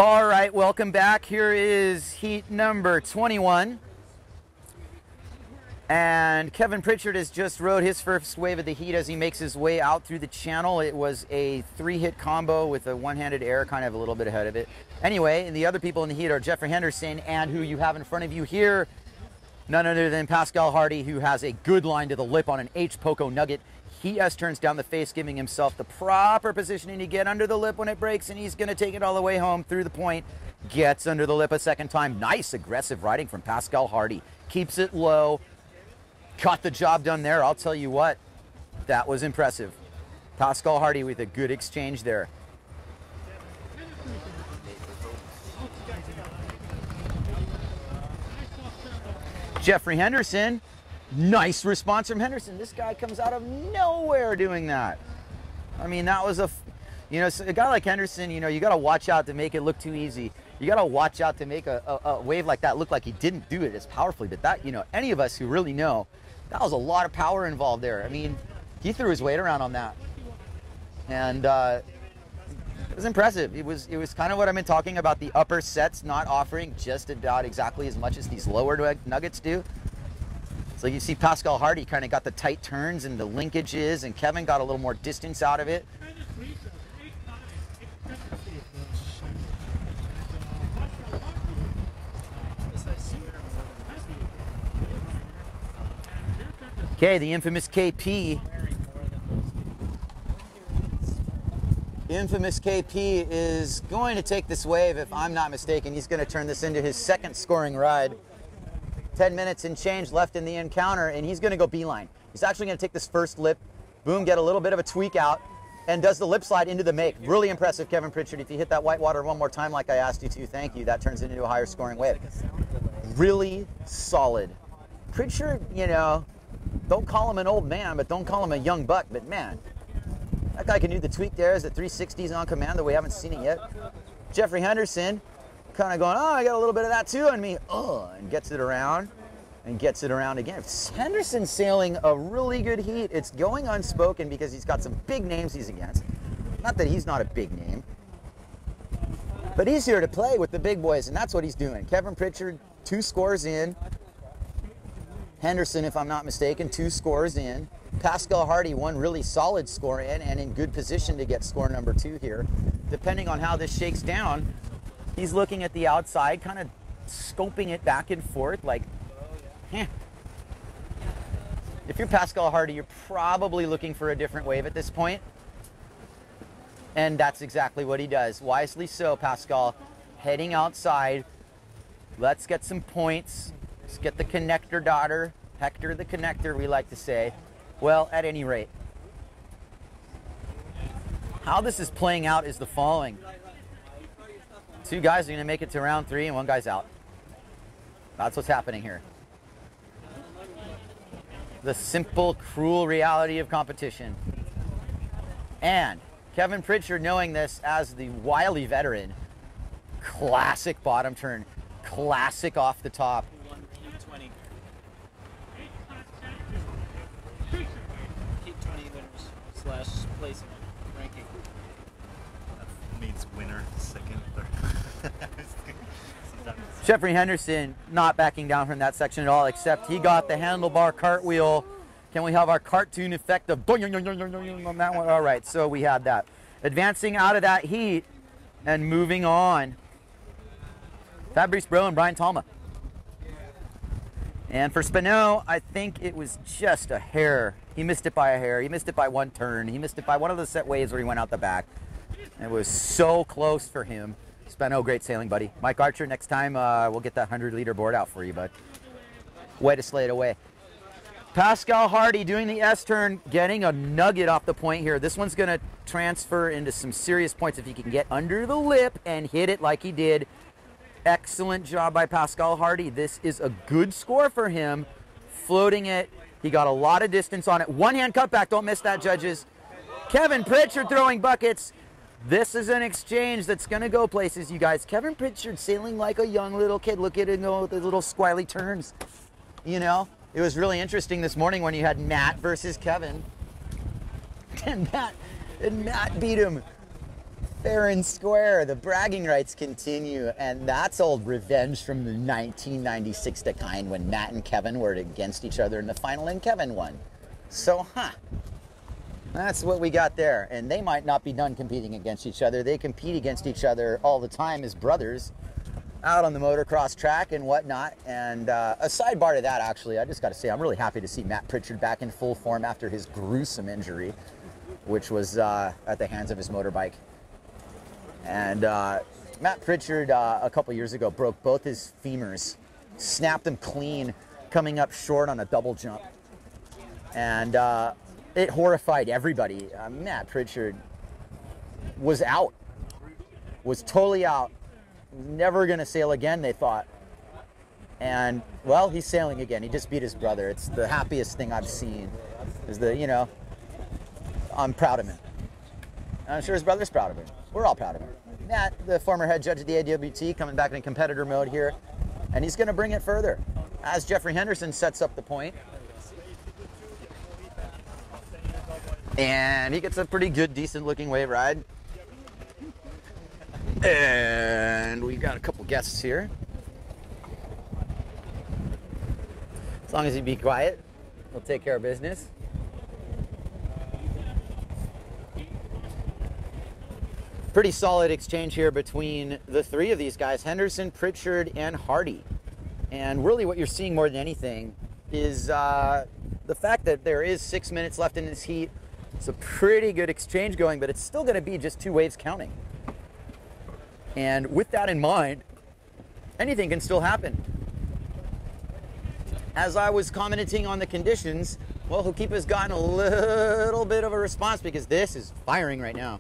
All right, welcome back. Here is heat number 21. And Kevin Pritchard has just rode his first wave of the heat as he makes his way out through the channel. It was a 3-hit combo with a one-handed air, kind of a little bit ahead of it. Anyway, and the other people in the heat are Jeffrey Henderson and who you have in front of you here, none other than Pascal Hardy, who has a good line to the lip on an H Poco Nugget. He S-turns down the face, giving himself the proper positioning to get under the lip when it breaks, and he's going to take it all the way home through the point. Gets under the lip a second time. Nice aggressive riding from Pascal Hardy. Keeps it low. Got the job done there. I'll tell you what, that was impressive. Pascal Hardy with a good exchange there. Jeffrey Henderson. Nice response from Henderson. This guy comes out of nowhere doing that. I mean, that was a guy like Henderson, you got to watch out to make it look too easy. You got to watch out to make a wave like that look like he didn't do it as powerfully. But that, any of us who really know, that was a lot of power involved there. I mean, he threw his weight around on that. And it was impressive. It was kind of what I've been talking about, the upper sets not offering just about exactly as much as these lower nuggets do. So you see Pascal Hardy kind of got the tight turns and the linkages, and Kevin got a little more distance out of it. Okay, the infamous KP. Infamous KP is going to take this wave, if I'm not mistaken. He's going to turn this into his second scoring ride. 10 minutes and change left in the encounter, and he's going to go beeline. He's actually going to take this first lip, boom, get a little bit of a tweak out, and does the lip slide into the make. Really impressive, Kevin Pritchard. If you hit that whitewater one more time like I asked you to, thank you. That turns it into a higher scoring wave. Really solid. Pritchard, don't call him an old man, but don't call him a young buck. But man, that guy can do the tweak there as the 360s on command, though we haven't seen it yet. Jeffrey Henderson, kind of going, oh, I got a little bit of that too on me, and gets it around and gets it around again. Henderson's sailing a really good heat. It's going unspoken because he's got some big names he's against. Not that he's not a big name, but he's here to play with the big boys, and that's what he's doing. Kevin Pritchard, 2 scores in. Henderson, if I'm not mistaken, 2 scores in. Pascal Hardy, 1 really solid score in, and in good position to get score number 2 here. Depending on how this shakes down, he's looking at the outside, kind of scoping it back and forth like, If you're Pascal Hardy, you're probably looking for a different wave at this point. And that's exactly what he does. Wisely so, Pascal. Heading outside. Let's get some points. Let's get the connector daughter. Hector the connector, we like to say. Well, at any rate, how this is playing out is the following. 2 guys are going to make it to round 3 and 1 guy's out. That's what's happening here. The simple, cruel reality of competition. And Kevin Pritchard, knowing this as the wily veteran, classic bottom turn, classic off the top. 20. Heat 20 winners / placing ranking. That means winner, second, third. Jeffrey Henderson not backing down from that section at all, except he got the handlebar cartwheel. Can we have our cartoon effect of on that one? All right, so we had that. Advancing out of that heat and moving on. Fabrice Bro and Brian Talma. And for Spano, I think it was just a hair. He missed it by a hair. He missed it by 1 turn. He missed it by one of the set waves where he went out the back. It was so close for him. Spano, great sailing, buddy. Mike Archer, next time we'll get that 100-liter board out for you, bud. Way to slay it away. Pascal Hardy doing the S-turn, getting a nugget off the point here. This one's going to transfer into some serious points if he can get under the lip and hit it like he did. Excellent job by Pascal Hardy. This is a good score for him. Floating it. He got a lot of distance on it. 1-hand cutback. Don't miss that, judges. Kevin Pritchard throwing buckets. This is an exchange that's going to go places, you guys. Kevin Pritchard sailing like a young little kid. Look at him go with the little squirrely turns. It was really interesting this morning when you had Matt versus Kevin. And Matt beat him. Fair and square, the bragging rights continue, and that's old revenge from the 1996 decade when Matt and Kevin were against each other in the final and Kevin won. So, that's what we got there. And they might not be done competing against each other. They compete against each other all the time as brothers out on the motocross track and whatnot. And a sidebar to that, actually, I just got to say, I'm really happy to see Matt Pritchard back in full form after his gruesome injury, which was at the hands of his motorbike. And Matt Pritchard, a couple years ago, broke both his femurs, snapped them clean, coming up short on a double jump. And it horrified everybody. Matt Pritchard was out, was totally out. Never going to sail again, they thought. And, well, he's sailing again. He just beat his brother. It's the happiest thing I've seen. I'm proud of him. I'm sure his brother's proud of him. We're all proud of him. Matt, the former head judge of the AWT, coming back in competitor mode here. And he's going to bring it further as Jeffrey Henderson sets up the point. And he gets a pretty good, decent-looking wave ride. And we've got a couple guests here. As long as you be quiet, we'll take care of business. Pretty solid exchange here between the three of these guys, Henderson, Pritchard, and Hardy. And really what you're seeing more than anything is the fact that there is 6 minutes left in this heat. It's a pretty good exchange going, but it's still going to be just two waves counting. And with that in mind, anything can still happen. As I was commenting on the conditions, well, Hookipa's gotten a little bit of a response because this is firing right now.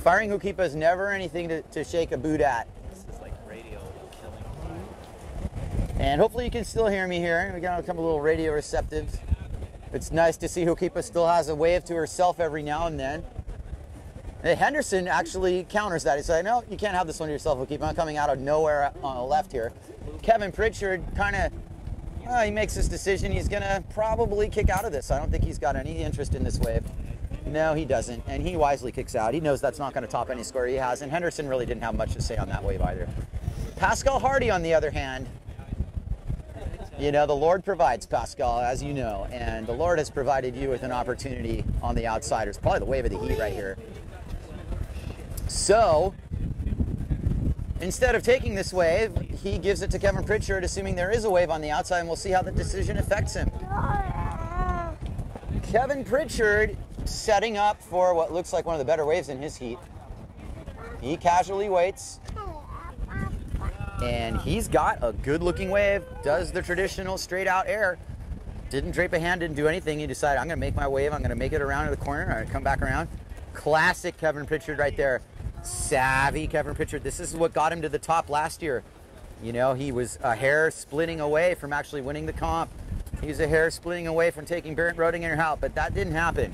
Firing Hookipa is never anything to shake a boot at. This is like radio killing. And hopefully you can still hear me here. We got a couple little radio receptives. It's nice to see Hookipa still has a wave to herself every now and then. Henderson actually counters that. He said, no, you can't have this one to yourself, Hookipa. I'm coming out of nowhere on the left here. Kevin Pritchard kind of, he makes this decision. He's going to probably kick out of this. I don't think he's got any interest in this wave. No, he doesn't. And he wisely kicks out. He knows that's not going to top any score he has. And Henderson really didn't have much to say on that wave either. Pascal Hardy, on the other hand, you know, the Lord provides, Pascal, as you know. And the Lord has provided you with an opportunity on the outsiders. Probably the wave of the heat right here. So, instead of taking this wave, he gives it to Kevin Pritchard, assuming there is a wave on the outside, and we'll see how the decision affects him. Kevin Pritchard setting up for what looks like one of the better waves in his heat. He casually waits, and he's got a good-looking wave, does the traditional straight-out air. Didn't drape a hand, didn't do anything. He decided, I'm going to make my wave, I'm going to make it around to the corner, I'm going to come back around. Classic Kevin Pritchard right there. Savvy Kevin Pritchard. This is what got him to the top last year. You know, he was a hair splitting away from actually winning the comp. He was a hair splitting away from taking Barrett Rodinger out, but that didn't happen.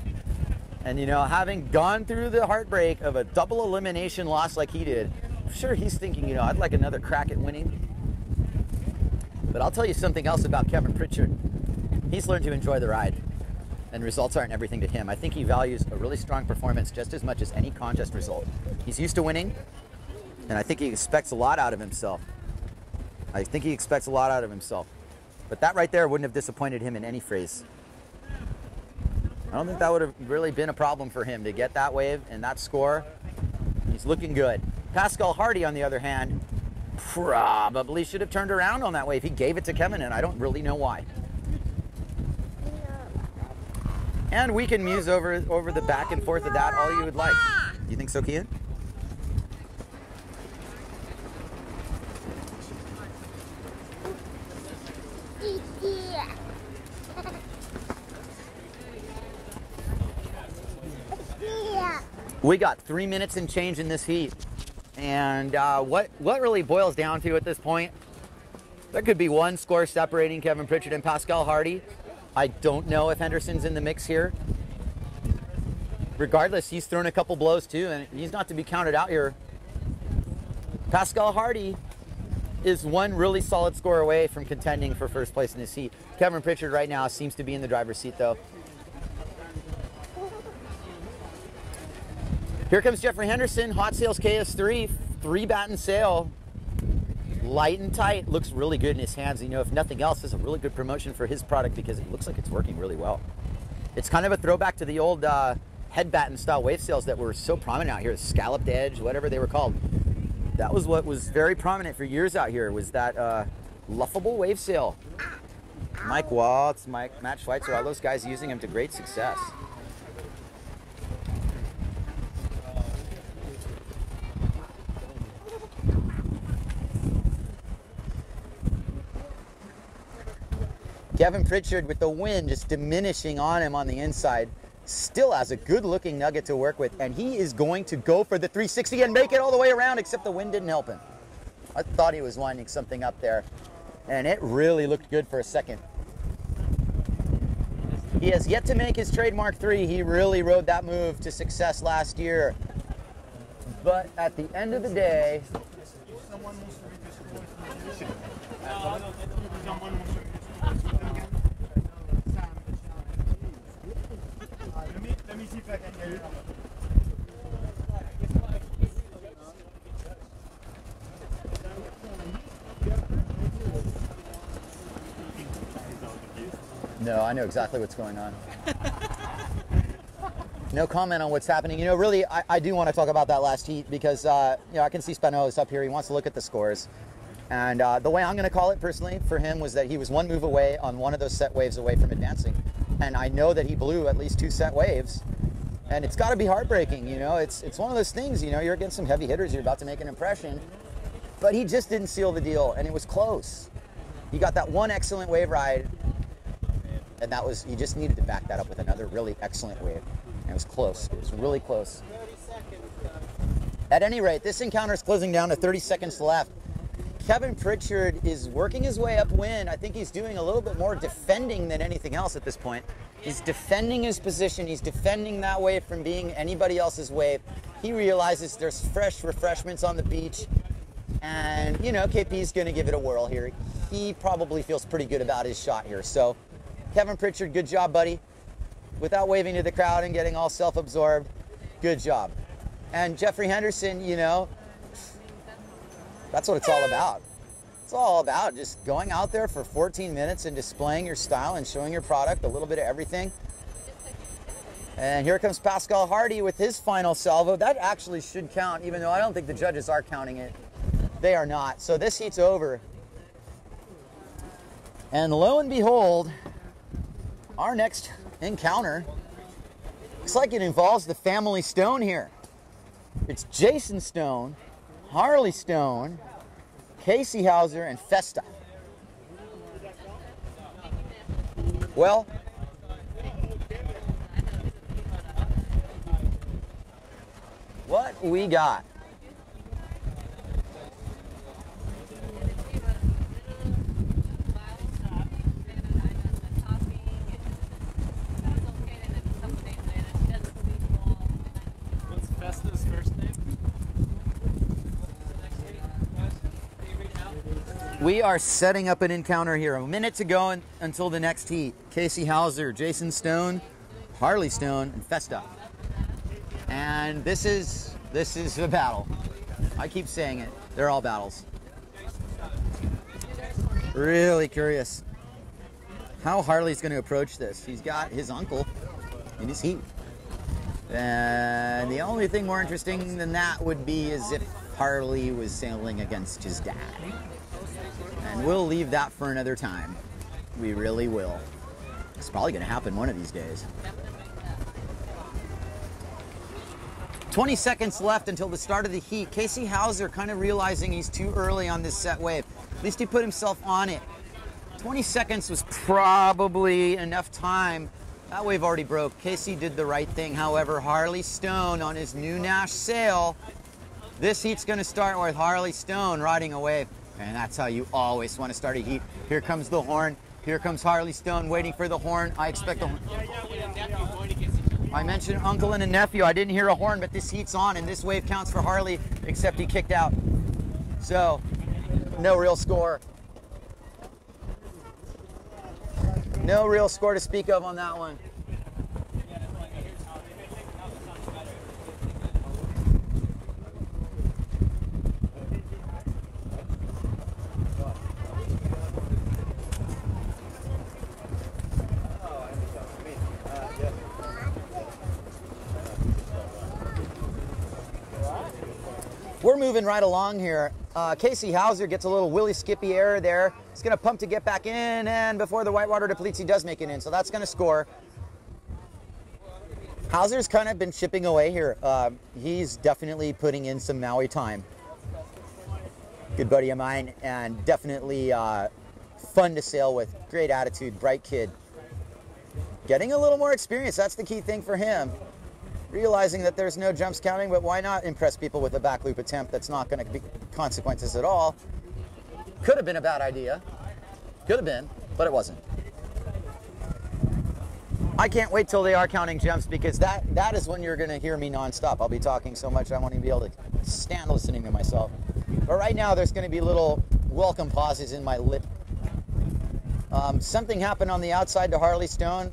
And, you know, having gone through the heartbreak of a double elimination loss like he did, I'm sure he's thinking, you know, I'd like another crack at winning. But I'll tell you something else about Kevin Pritchard. He's learned to enjoy the ride. And results aren't everything to him. I think he values a really strong performance just as much as any contest result. He's used to winning, and I think he expects a lot out of himself. But that right there wouldn't have disappointed him in any phrase. I don't think that would have really been a problem for him to get that wave and that score. He's looking good. Pascal Hardy, on the other hand, probably should have turned around on that wave. He gave it to Kevin, and I don't really know why. And we can muse over the back and forth of that all you would like. You think so, Kian? We got 3 minutes and change in this heat. And what really boils down to at this point, there could be one score separating Kevin Pritchard and Pascal Hardy. I don't know if Henderson's in the mix here. Regardless, he's thrown a couple blows too, and he's not to be counted out here. Pascal Hardy is one really solid score away from contending for first place in this heat. Kevin Pritchard right now seems to be in the driver's seat though. Here comes Jeffrey Henderson, Hot Sales KS3, 3-batten sail. Light and tight, looks really good in his hands. You know, if nothing else, this is a really good promotion for his product because it looks like it's working really well. It's kind of a throwback to the old head batten style wave sails that were so prominent out here, scalloped edge, whatever they were called. That was what was very prominent for years out here, was that luffable wave sail. Mike Waltz, Matt Schweitzer, all those guys using them to great success. Kevin Pritchard, with the wind just diminishing on him on the inside, still has a good looking nugget to work with, and he is going to go for the 360 and make it all the way around, except the wind didn't help him. I thought he was winding something up there, and it really looked good for a second. He has yet to make his trademark 3. He really rode that move to success last year. But at the end of the day, Let me see if I can get it. no, I know exactly what's going on. No comment on what's happening. You know, really, I do want to talk about that last heat because, you know, I can see Spanos up here. He wants to look at the scores. And the way I'm going to call it personally for him was that he was one move away on one of those set waves away from advancing. And I know that he blew at least 2 set waves. And it's got to be heartbreaking, you know. It's one of those things, you know, you're against some heavy hitters, you're about to make an impression. But he just didn't seal the deal, and it was close. He got that one excellent wave ride, and that was, he just needed to back that up with another really excellent wave. And it was close. It was really close. At any rate, this encounter is closing down to 30 seconds left. Kevin Pritchard is working his way upwind. I think he's doing a little bit more defending than anything else at this point. He's defending his position. He's defending that wave from being anybody else's wave. He realizes there's fresh refreshments on the beach. And, you know, KP's going to give it a whirl here. He probably feels pretty good about his shot here. So, Kevin Pritchard, good job, buddy. Without waving to the crowd and getting all self-absorbed, good job. And Jeffrey Henderson, you know, that's what it's all about. It's all about just going out there for 14 minutes and displaying your style and showing your product, a little bit of everything. And here comes Pascal Hardy with his final salvo. That actually should count, even though I don't think the judges are counting it. They are not. So this heat's over. And lo and behold, our next encounter looks like it involves the family Stone here. It's Jason Stone, Harley Stone, Casey Hauser, and Festa. Well, what we got? What's Festa's first name? We are setting up an encounter here. A minute to go until the next heat. Casey Hauser, Jason Stone, Harley Stone, and Festa. And this is a battle. I keep saying it. They're all battles. Really curious how Harley's going to approach this. He's got his uncle in his heat. And the only thing more interesting than that would be is if Harley was sailing against his dad. And we'll leave that for another time. We really will. It's probably going to happen one of these days. 20 seconds left until the start of the heat. Casey Hauser kind of realizing he's too early on this set wave. At least he put himself on it. 20 seconds was probably enough time. That wave already broke. Casey did the right thing. However, Harley Stone on his new Nash sail. This heat's going to start with Harley Stone riding a wave. And that's how you always want to start a heat. Here comes the horn. Here comes Harley Stone waiting for the horn. I expect the horn. I mentioned uncle and a nephew. I didn't hear a horn, but this heat's on, and this wave counts for Harley, except he kicked out. So, no real score. No real score to speak of on that one. moving right along here. Casey Hauser gets a little Willie Skippy error there. He's going to pump to get back in, and before the whitewater depletes, he does make it in, so that's going to score. Hauser's kind of been chipping away here. He's definitely putting in some Maui time. Good buddy of mine, and definitely fun to sail with. Great attitude, bright kid. Getting a little more experience, that's the key thing for him. Realizing that there's no jumps counting, but why not impress people with a back loop attempt that's not going to be consequences at all? Could have been a bad idea. Could have been, but it wasn't. I can't wait till they are counting jumps, because that is when you're going to hear me nonstop. I'll be talking so much I won't even be able to stand listening to myself. But right now there's going to be little welcome pauses in my lip. Something happened on the outside to Harley Stone.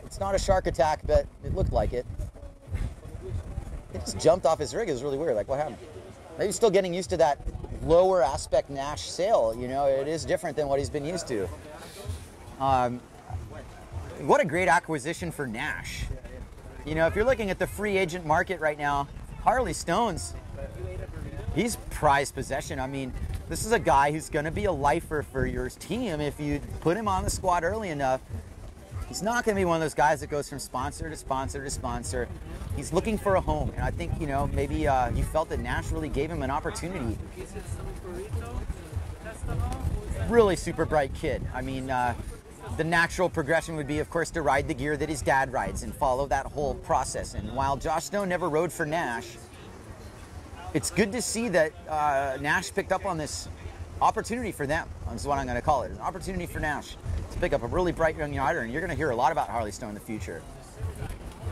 It's not a shark attack, but it looked like it. It just jumped off his rig. It was really weird. Like, what happened? Maybe he's still getting used to that lower aspect Nash sail. You know, it is different than what he's been used to. What a great acquisition for Nash. You know, if you're looking at the free agent market right now, Harley Stone's, he's prized possession. I mean, this is a guy who's going to be a lifer for your team if you put him on the squad early enough. He's not going to be one of those guys that goes from sponsor to sponsor to sponsor. He's looking for a home, and I think, you know, maybe you felt that Nash really gave him an opportunity. Really super bright kid. I mean, the natural progression would be, of course, to ride the gear that his dad rides and follow that whole process. And while Josh Stone never rode for Nash, it's good to see that Nash picked up on this opportunity for them. That's what I'm going to call it. An opportunity for Nash to pick up a really bright young rider, and you're going to hear a lot about Harley Stone in the future.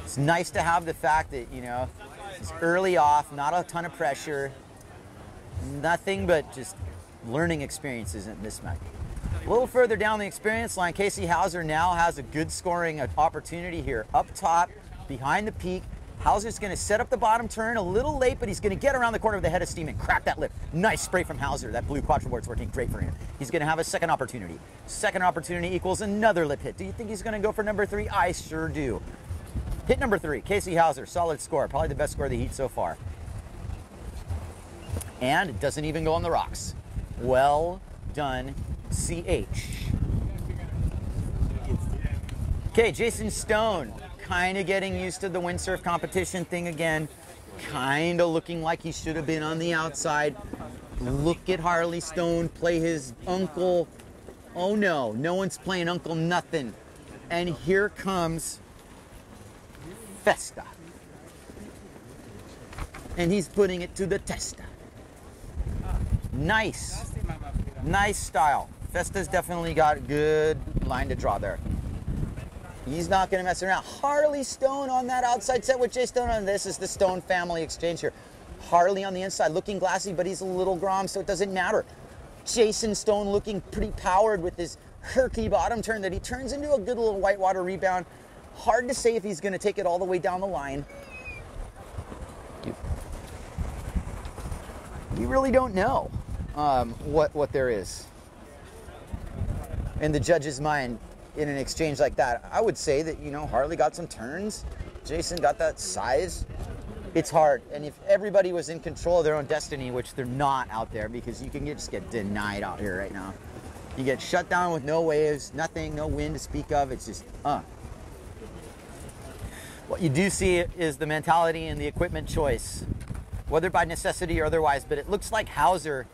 It's nice to have the fact that, you know, he's early off, not a ton of pressure, nothing but just learning experiences in this match. A little further down the experience line, Casey Hauser now has a good scoring opportunity here. Up top, behind the peak, Hauser's going to set up the bottom turn a little late, but he's going to get around the corner of the head of steam and crack that lip. Nice spray from Hauser. That blue quadriboard's working great for him. He's going to have a second opportunity. Second opportunity equals another lip hit. Do you think he's going to go for number 3? I sure do. Hit number 3, Casey Hauser, solid score. Probably the best score of the heat so far. And it doesn't even go on the rocks. Well done, CH. Okay, Jason Stone, kind of getting used to the windsurf competition thing again. Kind of looking like he should have been on the outside. Look at Harley Stone play his uncle. Oh no, no one's playing Uncle Nothing. And here comes Festa. And he's putting it to the testa. Nice. Nice style. Festa's definitely got a good line to draw there. He's not going to mess around. Harley Stone on that outside set with Jay Stone on this is the Stone family exchange here. Harley on the inside looking glassy, but he's a little grom, so it doesn't matter. Jason Stone looking pretty powered with his herky bottom turn that he turns into a good little whitewater rebound. Hard to say if he's going to take it all the way down the line. We really don't know what there is in the judge's mind in an exchange like that. I would say that, you know, Harley got some turns. Jason got that size. It's hard. And if everybody was in control of their own destiny, which they're not out there, because you can just get denied out here right now. You get shut down with no waves, nothing, no wind to speak of. It's just, What you do see is the mentality and the equipment choice, whether by necessity or otherwise, but it looks like Hauser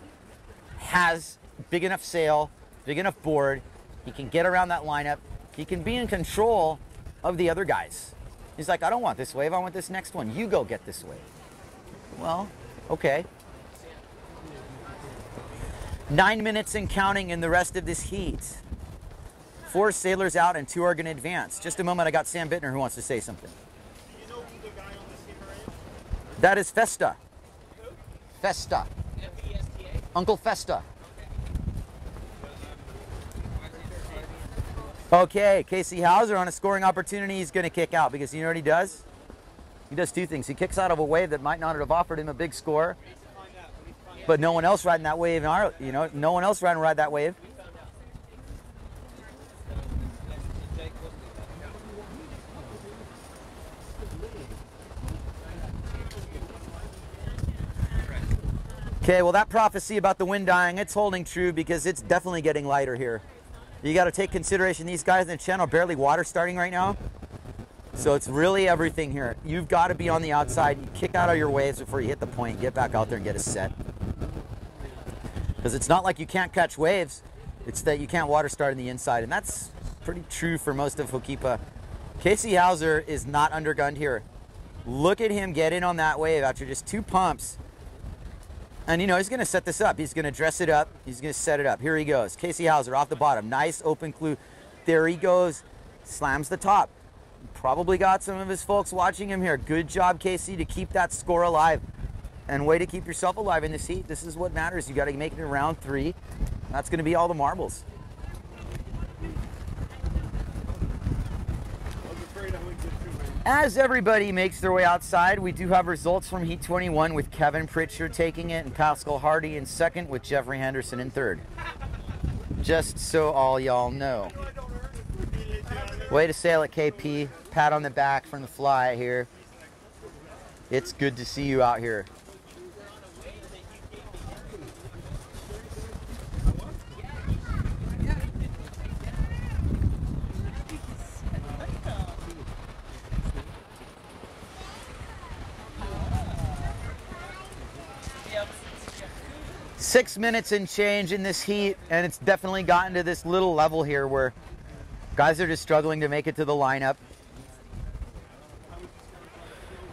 has big enough sail, big enough board. He can get around that lineup. He can be in control of the other guys. He's like, I don't want this wave, I want this next one. You go get this wave. Well, okay. 9 minutes and counting in the rest of this heat. 4 sailors out and 2 are going to advance. Just a moment, I got Sam Bittner who wants to say something. Do you know who the guy on the steamer is? That is Festa. Who? Festa. F-E-S-T-A? Uncle Festa. Okay, Casey Hauser on a scoring opportunity, he's going to kick out because you know what he does? He does 2 things. He kicks out of a wave that might not have offered him a big score, but no one else riding that wave, you know, no one else riding ride that wave. Okay, well that prophecy about the wind dying, it's holding true because it's definitely getting lighter here. You got to take consideration, these guys in the channel barely water starting right now. So it's really everything here. You've got to be on the outside. You kick out of your waves before you hit the point. Get back out there and get a set. Because it's not like you can't catch waves. It's that you can't water start on the inside. And that's pretty true for most of Hookipa. Casey Hauser is not undergunned here. Look at him get in on that wave after just 2 pumps. And you know, he's going to set this up. He's going to dress it up. He's going to set it up. Here he goes. Casey Hauser off the bottom. Nice open clue. There he goes. Slams the top. Probably got some of his folks watching him here. Good job, Casey, to keep that score alive. And way to keep yourself alive in this heat. This is what matters. You got to make it to round 3. That's going to be all the marbles. As everybody makes their way outside, we do have results from Heat 21 with Kevin Pritchard taking it and Pascal Hardy in second with Jeffrey Henderson in third. Just so all y'all know. Way to sail it, KP. Pat on the back from the fly here. It's good to see you out here. Yep. 6 minutes and change in this heat, and it's definitely gotten to this little level here where guys are just struggling to make it to the lineup.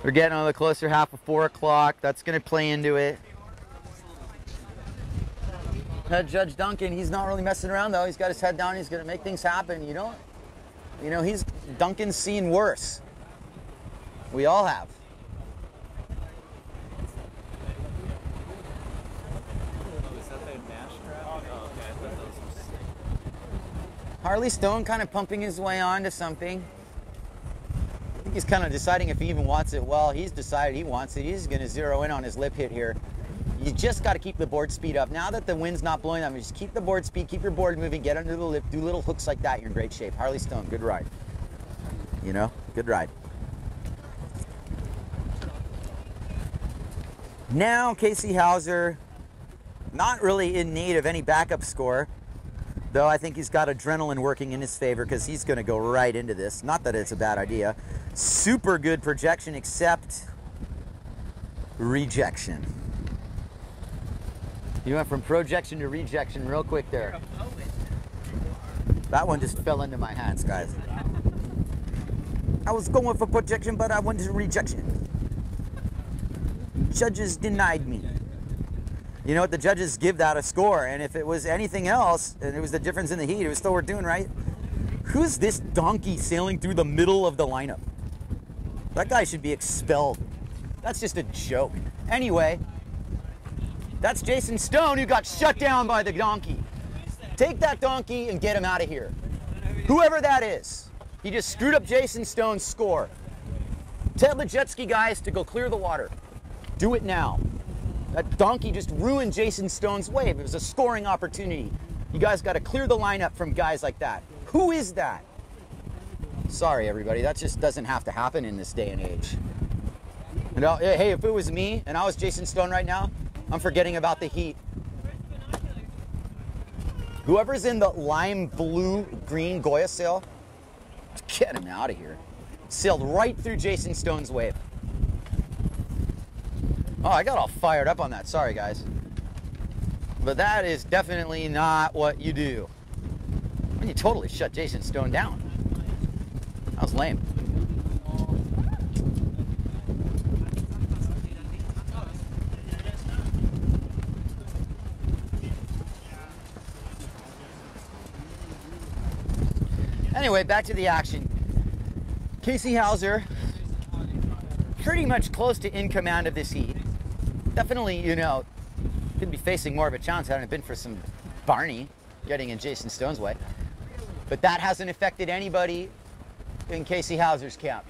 We're getting on the closer half of 4 o'clock. That's going to play into it. Judge Duncan, he's not really messing around though. He's got his head down. He's going to make things happen. You know, Duncan's seen worse. We all have. Harley Stone kind of pumping his way on to something. I think he's kind of deciding if he even wants it. Well, he's decided he wants it. He's going to zero in on his lip hit here. You just got to keep the board speed up. Now that the wind's not blowing them, just keep the board speed, keep your board moving, get under the lip, do little hooks like that. You're in great shape. Harley Stone, good ride. You know, good ride. Now, Casey Hauser, not really in need of any backup score. Though I think he's got adrenaline working in his favor because he's going to go right into this. Not that it's a bad idea. Super good projection, except rejection. You went from projection to rejection real quick there. That one just fell into my hands, guys. I was going for projection, but I went to rejection. Judges denied me. You know what? The judges give that a score, and if it was anything else, and it was the difference in the heat, it was still worth doing, right? Who's this donkey sailing through the middle of the lineup? That guy should be expelled. That's just a joke. Anyway, that's Jason Stone who got shut down by the donkey. Take that donkey and get him out of here. Whoever that is, he just screwed up Jason Stone's score. Tell the jet ski guys to go clear the water. Do it now. That donkey just ruined Jason Stone's wave. It was a scoring opportunity. You guys got to clear the lineup from guys like that. Who is that? Sorry, everybody. That just doesn't have to happen in this day and age. And hey, if it was me and I was Jason Stone right now, I'm forgetting about the heat. Whoever's in the lime blue green Goya sail, get him out of here. Sailed right through Jason Stone's wave. Oh, I got all fired up on that. Sorry, guys. But that is definitely not what you do. I mean, you totally shut Jason Stone down. That was lame. Anyway, back to the action. Casey Hauser, pretty much close to in command of this heat. Definitely, you know, could be facing more of a challenge hadn't it been for some Barney getting in Jason Stone's way. But that hasn't affected anybody in Casey Hauser's camp,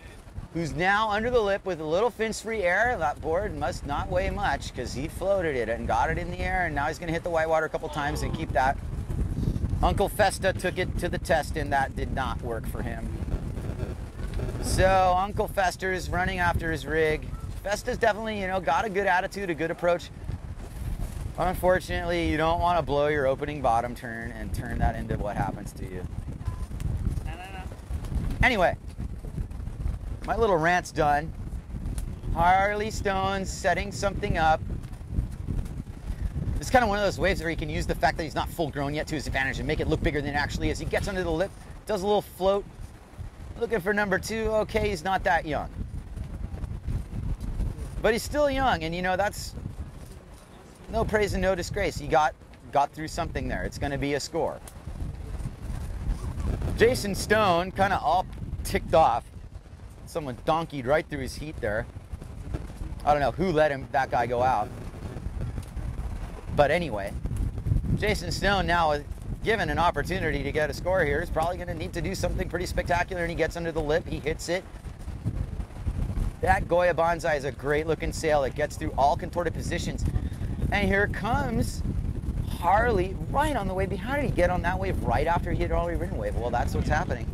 who's now under the lip with a little fins-free air. That board must not weigh much because he floated it and got it in the air, and now he's going to hit the whitewater a couple times and keep that. Uncle Festa took it to the test, and that did not work for him. So Uncle Fester's running after his rig. Festa's definitely, you know, got a good attitude, a good approach. Unfortunately, you don't want to blow your opening bottom turn and turn that into what happens to you. No. Anyway, my little rant's done. Harley Stone's setting something up. It's kind of one of those waves where he can use the fact that he's not full grown yet to his advantage and make it look bigger than it actually is. He gets under the lip, does a little float. Looking for number 2. Okay, he's not that young. But he's still young, and you know, that's no praise and no disgrace. He got through something there. It's going to be a score. Jason Stone kind of all ticked off. Someone donkeyed right through his heat there. I don't know who let that guy go out. But anyway, Jason Stone now, given an opportunity to get a score here, is probably going to need to do something pretty spectacular, and he gets under the lip. He hits it. That Goya Bonsai is a great looking sail. It gets through all contorted positions. And here comes Harley right on the wave. How did he get on that wave right after he had already ridden a wave? Well, that's what's happening.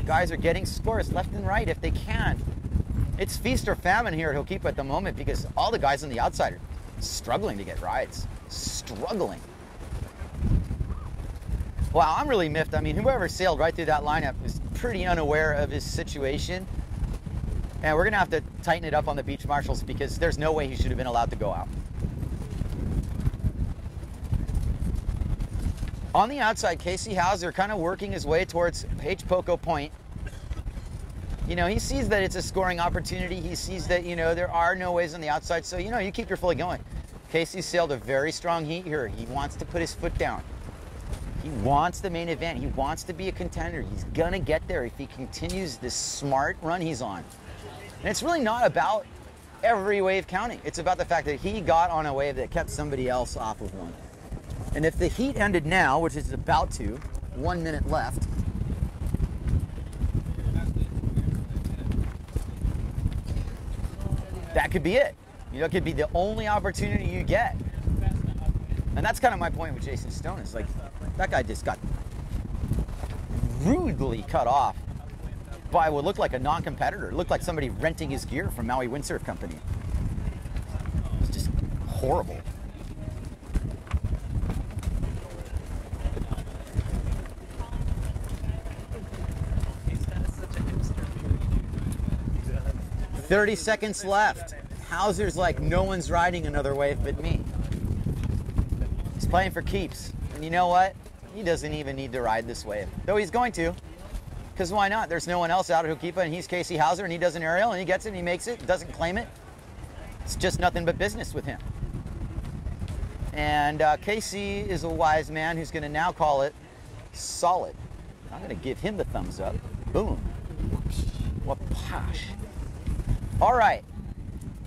Guys are getting scores left and right if they can. It's feast or famine here at Hookipa at the moment because all the guys on the outside are struggling to get rides. Struggling. Wow, I'm really miffed. I mean, whoever sailed right through that lineup is pretty unaware of his situation. And we're going to have to tighten it up on the beach marshals because there's no way he should have been allowed to go out. On the outside, Casey Hauser kind of working his way towards H. Poco Point. You know, he sees that it's a scoring opportunity. He sees that, you know, there are no ways on the outside. So, you know, you keep your fully going. Casey sailed a very strong heat here. He wants to put his foot down. He wants the main event. He wants to be a contender. He's going to get there if he continues this smart run he's on. And it's really not about every wave counting. It's about the fact that he got on a wave that kept somebody else off of one. And if the heat ended now, which is about to, 1 minute left, that could be it. You know, it could be the only opportunity you get. And that's kind of my point with Jason Stone. Is like, that guy just got rudely cut off by what looked like a non-competitor. It looked like somebody renting his gear from Maui Windsurf Company. It's just horrible. He's kind of such a hipster. 30 seconds left. Hauser's like, no one's riding another wave but me. He's playing for keeps. And you know what? He doesn't even need to ride this wave. Though he's going to. Because why not? There's no one else out at Hookipa, and he's Casey Hauser, and he does an aerial, and he gets it, and he makes it, doesn't claim it. It's just nothing but business with him. And Casey is a wise man who's going to now call it solid. I'm going to give him the thumbs up. Boom. Wapash. All right.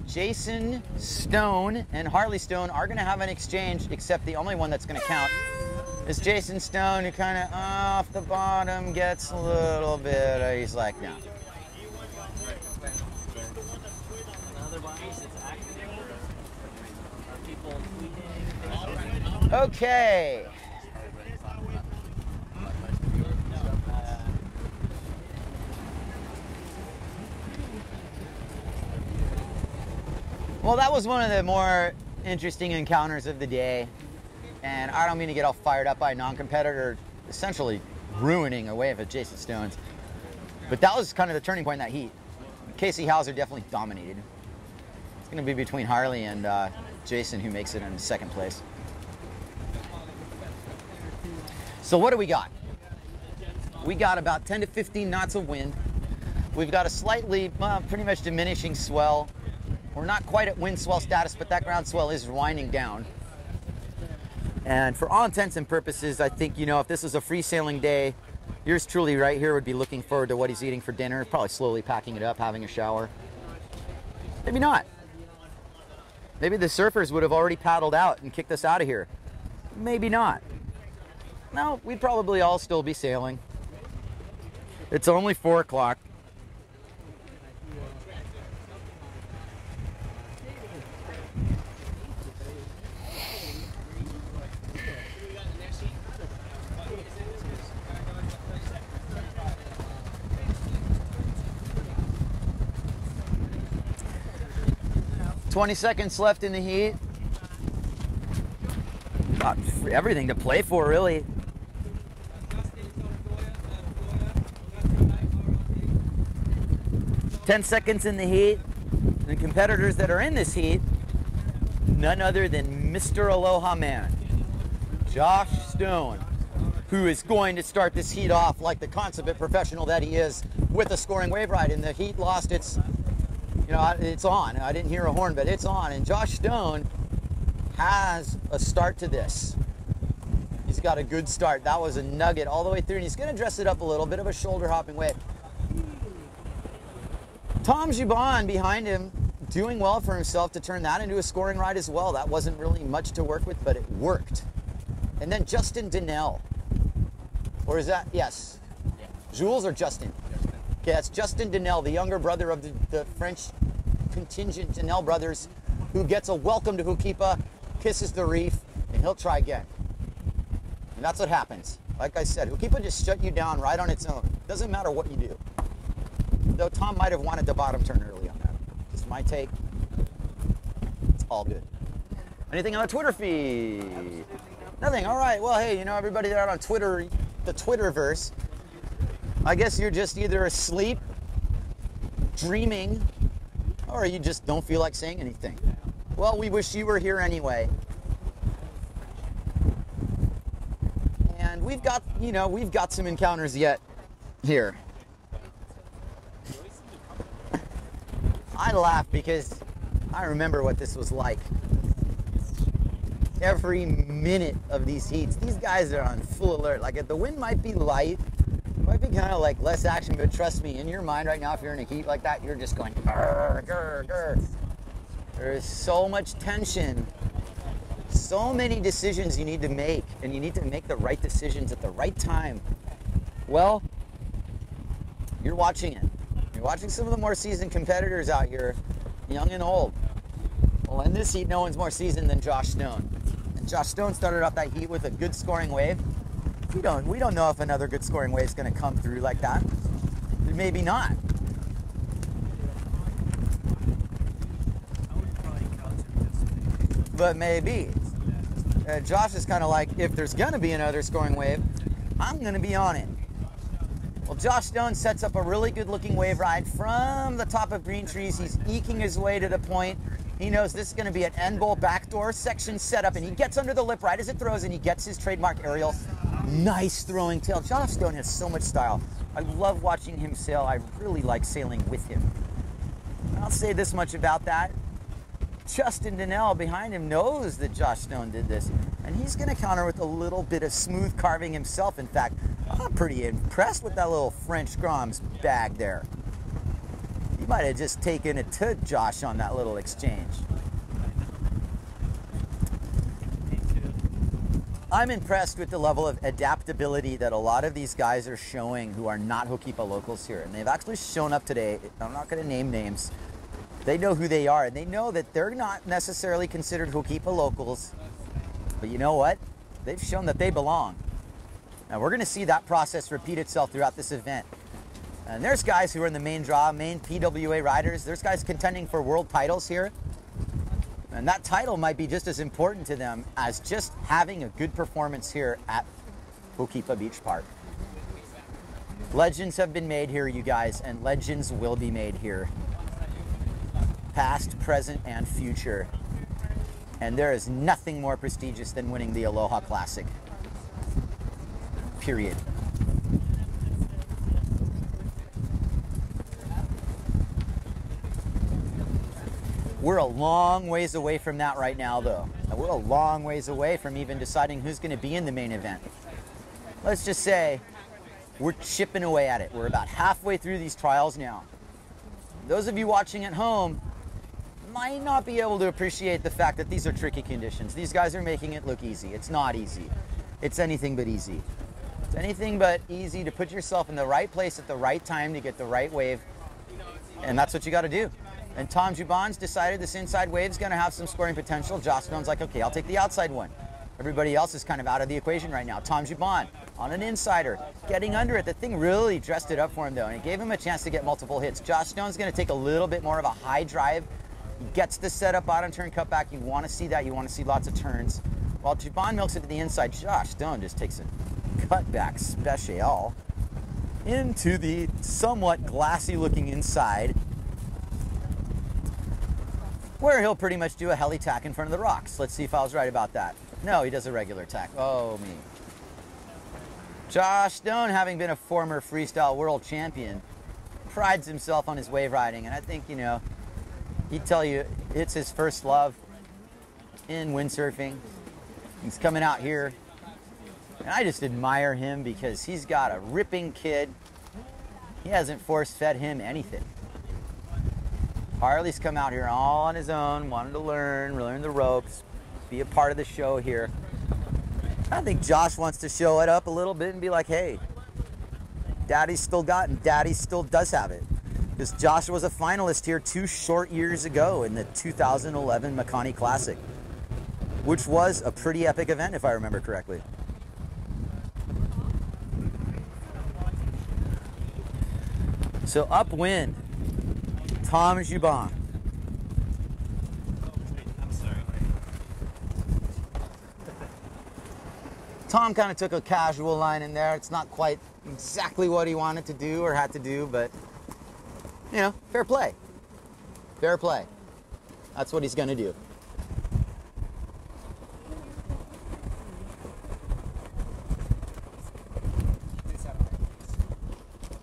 Jason Stone and Harley Stone are going to have an exchange, except the only one that's going to count is Jason Stone, who kind of off the bottom gets a little bit, he's like, no. Otherwise, it's active. Are people tweeting? Okay. Well, that was one of the more interesting encounters of the day. And I don't mean to get all fired up by a non-competitor essentially ruining a wave of Jason Stone's. But that was kind of the turning point in that heat. Casey Hauser definitely dominated. It's going to be between Harley and Jason, who makes it in second place. So what do we got? We got about 10 to 15 knots of wind. We've got a slightly, pretty much diminishing swell. We're not quite at wind swell status, but that ground swell is winding down. And for all intents and purposes, I think, you know, if this was a free sailing day, yours truly right here would be looking forward to what he's eating for dinner, probably slowly packing it up, having a shower. Maybe not. Maybe the surfers would have already paddled out and kicked us out of here. Maybe not. No, we'd probably all still be sailing. It's only 4 o'clock. ...20 seconds left in the heat. everything to play for, really. "10 seconds in the heat. The competitors that are in this heat, none other than Mr. Aloha Man, Josh Stone, who is going to start this heat off like the consummate professional that he is with a scoring wave ride. And the heat lost its, you know, it's on. I didn't hear a horn, but it's on. And Josh Stone has a start to this. He's got a good start. That was a nugget all the way through, and he's going to dress it up a little bit of a shoulder hopping wave. Tom Gibbon behind him doing well for himself to turn that into a scoring ride as well. That wasn't really much to work with, but it worked. And then Justin Donnell. Or is that, yes. Jules or Justin? Okay, that's Justin Donnell, the younger brother of the French contingent Donnell brothers, who gets a welcome to Hookipa, kisses the reef, and he'll try again. And that's what happens. Like I said, Hookipa just shut you down right on its own. Doesn't matter what you do. Though Tom might have wanted the bottom turn early on that. Just my take. It's all good. Anything on the Twitter feed? Nothing. All right. Well, hey, you know, everybody there on Twitter, the Twitterverse, I guess you're just either asleep, dreaming, or you just don't feel like saying anything. Well, we wish you were here anyway. And we've got, you know, we've got some encounters yet here. I laugh because I remember what this was like. Every minute of these heats, these guys are on full alert. Like, if the wind might be light, it might be kind of like less action, but trust me, in your mind right now, if you're in a heat like that, you're just going, grr, grr, grr. There's so much tension, so many decisions you need to make, and you need to make the right decisions at the right time. Well, you're watching it. You're watching some of the more seasoned competitors out here, young and old. Well, in this heat, no one's more seasoned than Josh Stone. And Josh Stone started off that heat with a good scoring wave. We don't know if another good scoring wave is going to come through like that. Maybe not. But maybe. Josh is kind of like, if there's going to be another scoring wave, I'm going to be on it. Well, Josh Stone sets up a really good looking wave ride from the top of Green Trees. He's eking his way to the point. He knows this is going to be an end bowl backdoor section setup, and he gets under the lip right as it throws, and he gets his trademark aerial. Nice throwing tail. Josh Stone has so much style. I love watching him sail. I really like sailing with him. I'll say this much about that. Justin Donnell behind him knows that Josh Stone did this, and he's going to counter with a little bit of smooth carving himself. In fact, I'm pretty impressed with that little French Grom's bag there. He might have just taken it to Josh on that little exchange. I'm impressed with the level of adaptability that a lot of these guys are showing who are not Hookipa locals here. And they've actually shown up today. I'm not going to name names. They know who they are, and they know that they're not necessarily considered Hookipa locals. But you know what? They've shown that they belong. Now we're going to see that process repeat itself throughout this event. And there's guys who are in the main draw, main PWA riders. There's guys contending for world titles here. And that title might be just as important to them as just having a good performance here at Hookipa Beach Park. Legends have been made here, you guys, and legends will be made here. Past, present, and future. And there is nothing more prestigious than winning the Aloha Classic. Period. We're a long ways away from that right now, though. We're a long ways away from even deciding who's going to be in the main event. Let's just say we're chipping away at it. We're about halfway through these trials now. Those of you watching at home might not be able to appreciate the fact that these are tricky conditions. These guys are making it look easy. It's not easy. It's anything but easy. It's anything but easy to put yourself in the right place at the right time to get the right wave. And that's what you got to do. And Tom Gibbon's decided this inside wave's going to have some scoring potential. Josh Stone's like, okay, I'll take the outside one. Everybody else is kind of out of the equation right now. Tom Gibbon on an insider, getting under it. The thing really dressed it up for him, though, and it gave him a chance to get multiple hits. Josh Stone's going to take a little bit more of a high drive. He gets the setup bottom turn cutback. You want to see that. You want to see lots of turns. While Juban milks it to the inside, Josh Stone just takes a cutback special into the somewhat glassy looking inside, where he'll pretty much do a heli tack in front of the rocks. Let's see if I was right about that. No, he does a regular tack. Oh, me. Josh Stone, having been a former freestyle world champion, prides himself on his wave riding, and I think, you know, he'd tell you it's his first love in windsurfing. He's coming out here, and I just admire him because he's got a ripping kid. He hasn't force-fed him anything. Harley's come out here all on his own, wanted to learn the ropes, be a part of the show here. I think Josh wants to show it up a little bit and be like, hey, Daddy's still got it, and Daddy still does have it. Because Josh was a finalist here 2 short years ago in the 2011 Makani Classic, which was a pretty epic event, if I remember correctly. So upwind, Tom Juban. I'm sorry. Tom kind of took a casual line in there. It's not quite exactly what he wanted to do or had to do, but, you know, fair play. Fair play. That's what he's going to do.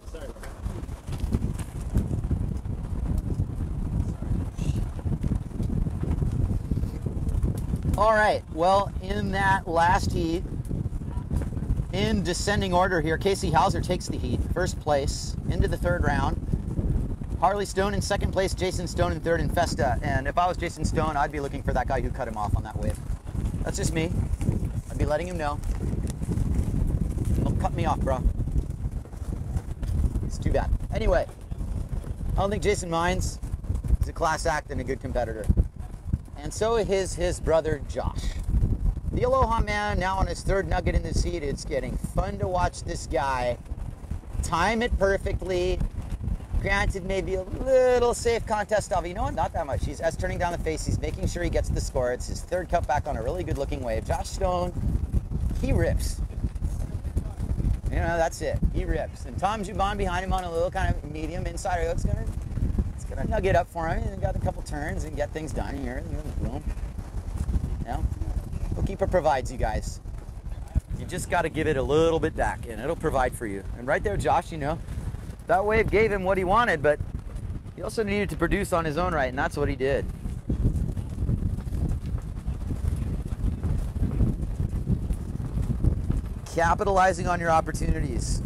Sorry. All right, well, in that last heat, in descending order here, Casey Hauser takes the heat, first place, into the 3rd round. Harley Stone in 2nd place, Jason Stone in 3rd in Festa. And if I was Jason Stone, I'd be looking for that guy who cut him off on that wave. That's just me. I'd be letting him know. Don't cut me off, bro. It's too bad. Anyway, I don't think Jason minds. He's a class act and a good competitor. And so is his brother, Josh. The Aloha man now on his 3rd nugget in this heat. It's getting fun to watch this guy time it perfectly. Granted, maybe a little safe contest of, you know what, not that much. He's turning down the face. He's making sure he gets the score. It's his 3rd cutback on a really good looking wave. Josh Stone, he rips. You know, that's it. He rips. And Tom Juban behind him on a little kind of medium insider. It's gonna nugget up for him. He's got a couple turns and get things done here. Boom. You know, Hookipa provides, you guys. You just got to give it a little bit back, and it'll provide for you. And right there, Josh, you know, that wave gave him what he wanted, but he also needed to produce on his own right, and that's what he did. Capitalizing on your opportunities.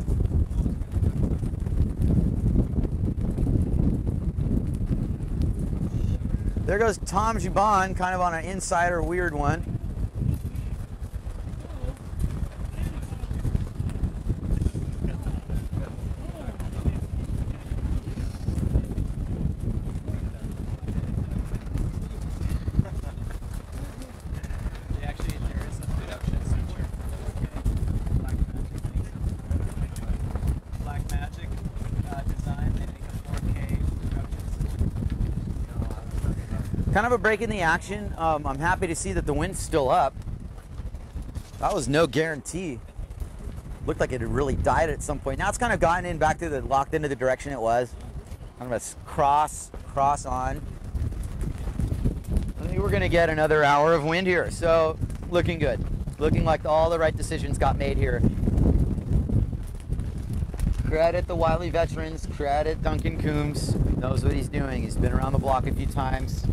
There goes Tom Juban, kind of on an insider weird one. Kind of a break in the action. I'm happy to see that the wind's still up. That was no guarantee. Looked like it had really died at some point. Now it's kind of gotten in back to the locked into the direction it was. Kind of a cross on. I think we're gonna get another hour of wind here. So looking good. Looking like all the right decisions got made here. Credit the Wiley veterans, credit Duncan Coombs. Knows what he's doing. He's been around the block a few times.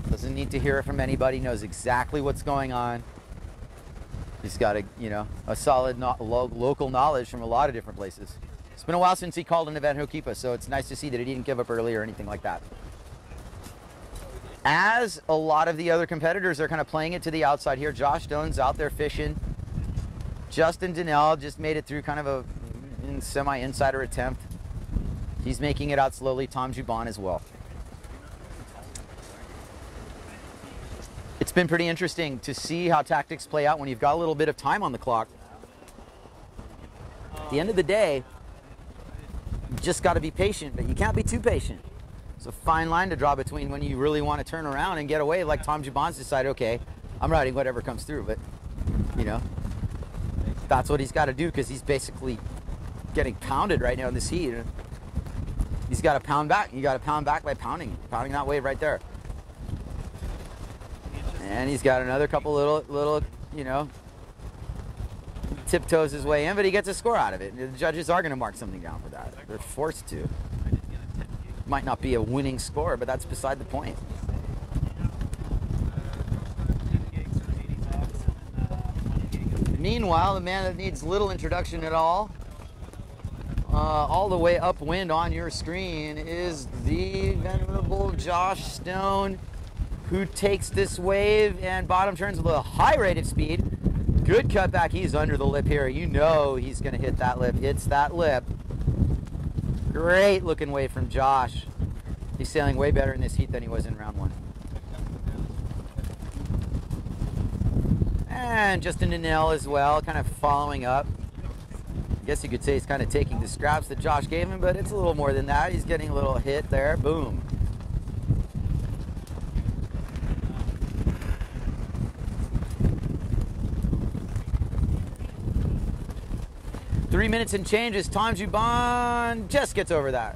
Doesn't need to hear it from anybody, knows exactly what's going on. He's got a solid local knowledge from a lot of different places. It's been a while since he called an event Hookipa, so it's nice to see that he didn't give up early or anything like that. As a lot of the other competitors are kind of playing it to the outside here, Josh Stone's out there fishing. Justin Donnell just made it through kind of a semi-insider attempt. He's making it out slowly. Tom Juban as well. It's been pretty interesting to see how tactics play out when you've got a little bit of time on the clock. At the end of the day, you just got to be patient, but you can't be too patient. It's a fine line to draw between when you really want to turn around and get away, like Tom Juban's decided, okay, I'm riding whatever comes through, but you know, that's what he's got to do because he's basically getting pounded right now in this heat. He's got to pound back. You got to pound back by pounding that wave right there. And he's got another couple little, you know, tiptoes his way in, but he gets a score out of it. The judges are going to mark something down for that. They're forced to. Might not be a winning score, but that's beside the point. Meanwhile, the man that needs little introduction at all the way upwind on your screen is the venerable Josh Stone, who takes this wave and bottom turns with a high rate of speed. Good cutback. He's under the lip here. You know he's going to hit that lip. Hits that lip. Great looking wave from Josh. He's sailing way better in this heat than he was in round one. And Justin Donnell as well, kind of following up. I guess you could say he's kind of taking the scraps that Josh gave him, but it's a little more than that. He's getting a little hit there. Boom. Three minutes and change as Tom Juban just gets over that.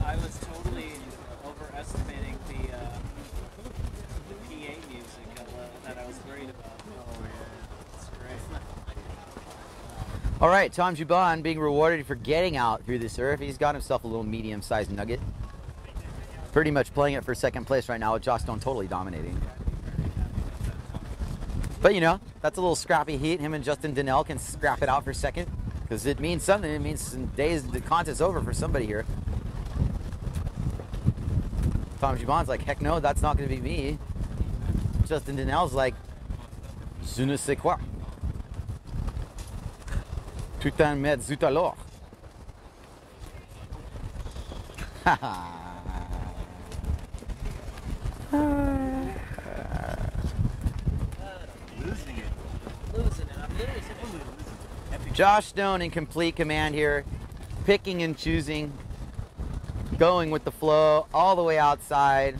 I was totally overestimating the PA music that I was worried about. Oh yeah, it's great. All right, Tom Juban being rewarded for getting out through the surf. He's got himself a little medium-sized nugget. Pretty much playing it for second place right now with Josh Stone totally dominating. But you know, that's a little scrappy heat. Him and Justin Donnell can scrap it out for second because it means something. It means some days the contest's over for somebody here. Tom Juban's like, heck no, that's not going to be me. Justin Donnell's like, je ne sais quoi. Tout un mètre zut alors. Josh Stone in complete command here, picking and choosing, going with the flow all the way outside.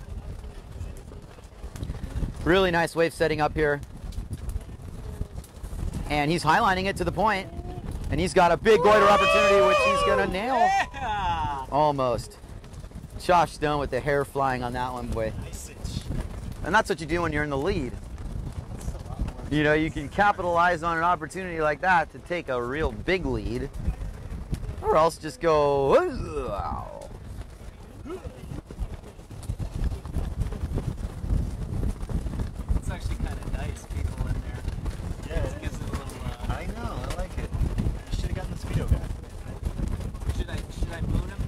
Really nice wave setting up here. And he's highlining it to the point. And he's got a big goiter opportunity, which he's going to nail. Yeah! Almost. Josh Stone with the hair flying on that one, boy. And that's what you do when you're in the lead. You know, you can capitalize on an opportunity like that to take a real big lead. Or else just go, wow. It's actually kind of nice, people in there. Yeah, It gives it a little. I know, I like it. You should have gotten the speedo guy. Should I moon him?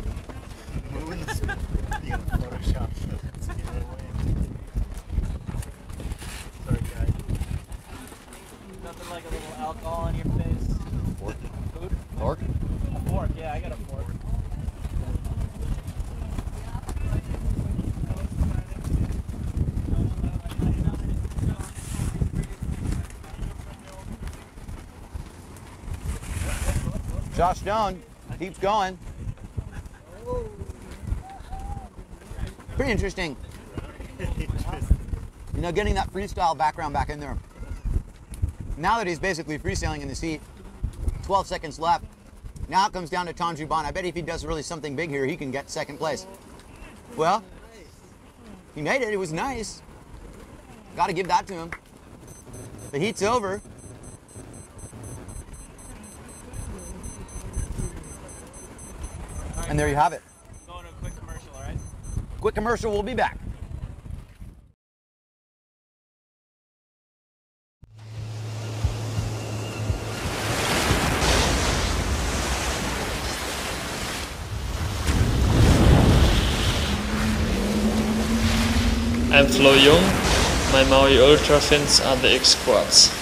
Moving the speedo. You gotta Photoshop the speedo away. Sorry, guy. Nothing like a little alcohol on your face. Fork. Food? Fork? A fork, yeah, I got a fork. Josh Stone keeps going. Pretty interesting. You know, getting that freestyle background back in there. Now that he's basically freestyling in the seat, 12 seconds left. Now it comes down to Tom Juban. I bet if he does really something big here, he can get second place. Well, he made it. It was nice. Got to give that to him. The heat's over. And there you have it. Going to a quick commercial, all right? Quick commercial, we'll be back. I'm Flo Jung. My Maui Ultra fins are the X Quads.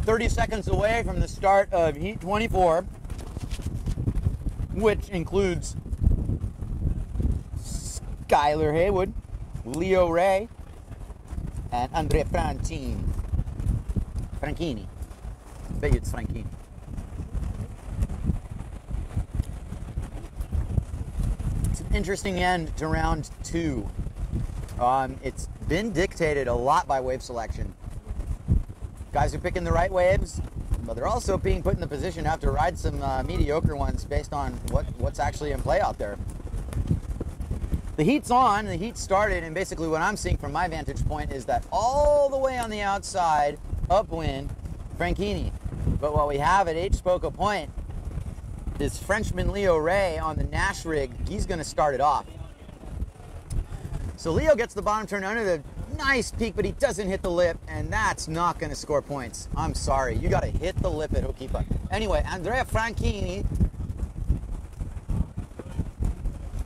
30 seconds away from the start of Heat 24, which includes Skylar Haywood, Leo Ray, and Andrea Franchini. I bet you it's Franchini. It's an interesting end to round 2. It's been dictated a lot by wave selection. Guys are picking the right waves, but they're also being put in the position to have to ride some mediocre ones based on what's actually in play out there. The heat's on, the heat started, and basically what I'm seeing from my vantage point is that all the way on the outside, upwind, Franchini. But what we have at H-Spoka Point is Frenchman Leo Ray on the Nash rig. He's going to start it off. So Leo gets the bottom turn under the nice peak, but he doesn't hit the lip, and that's not going to score points. I'm sorry. You got to hit the lip at Hookipa. Anyway, Andrea Franchini,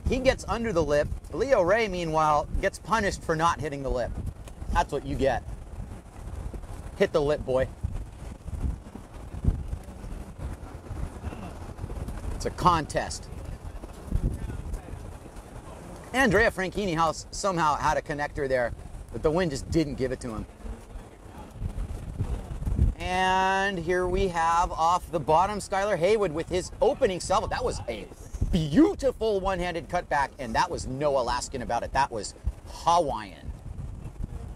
he gets under the lip. Leo Ray, meanwhile, gets punished for not hitting the lip. That's what you get. Hit the lip, boy. It's a contest. Andrea Franchini somehow had a connector there, but the wind just didn't give it to him. And here we have off the bottom Skylar Haywood with his opening salvo. That was a beautiful one-handed cutback, and that was no Alaskan about it. That was Hawaiian.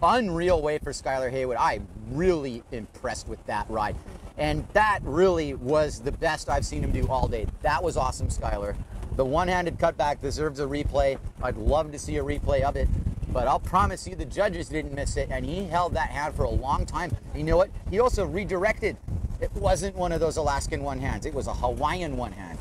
Unreal way for Skylar Haywood. I'm really impressed with that ride. And that really was the best I've seen him do all day. That was awesome, Skylar. The one-handed cutback deserves a replay. I'd love to see a replay of it, but I'll promise you the judges didn't miss it, and he held that hand for a long time. And you know what? He also redirected. It wasn't one of those Alaskan one-hands. It was a Hawaiian one-hand.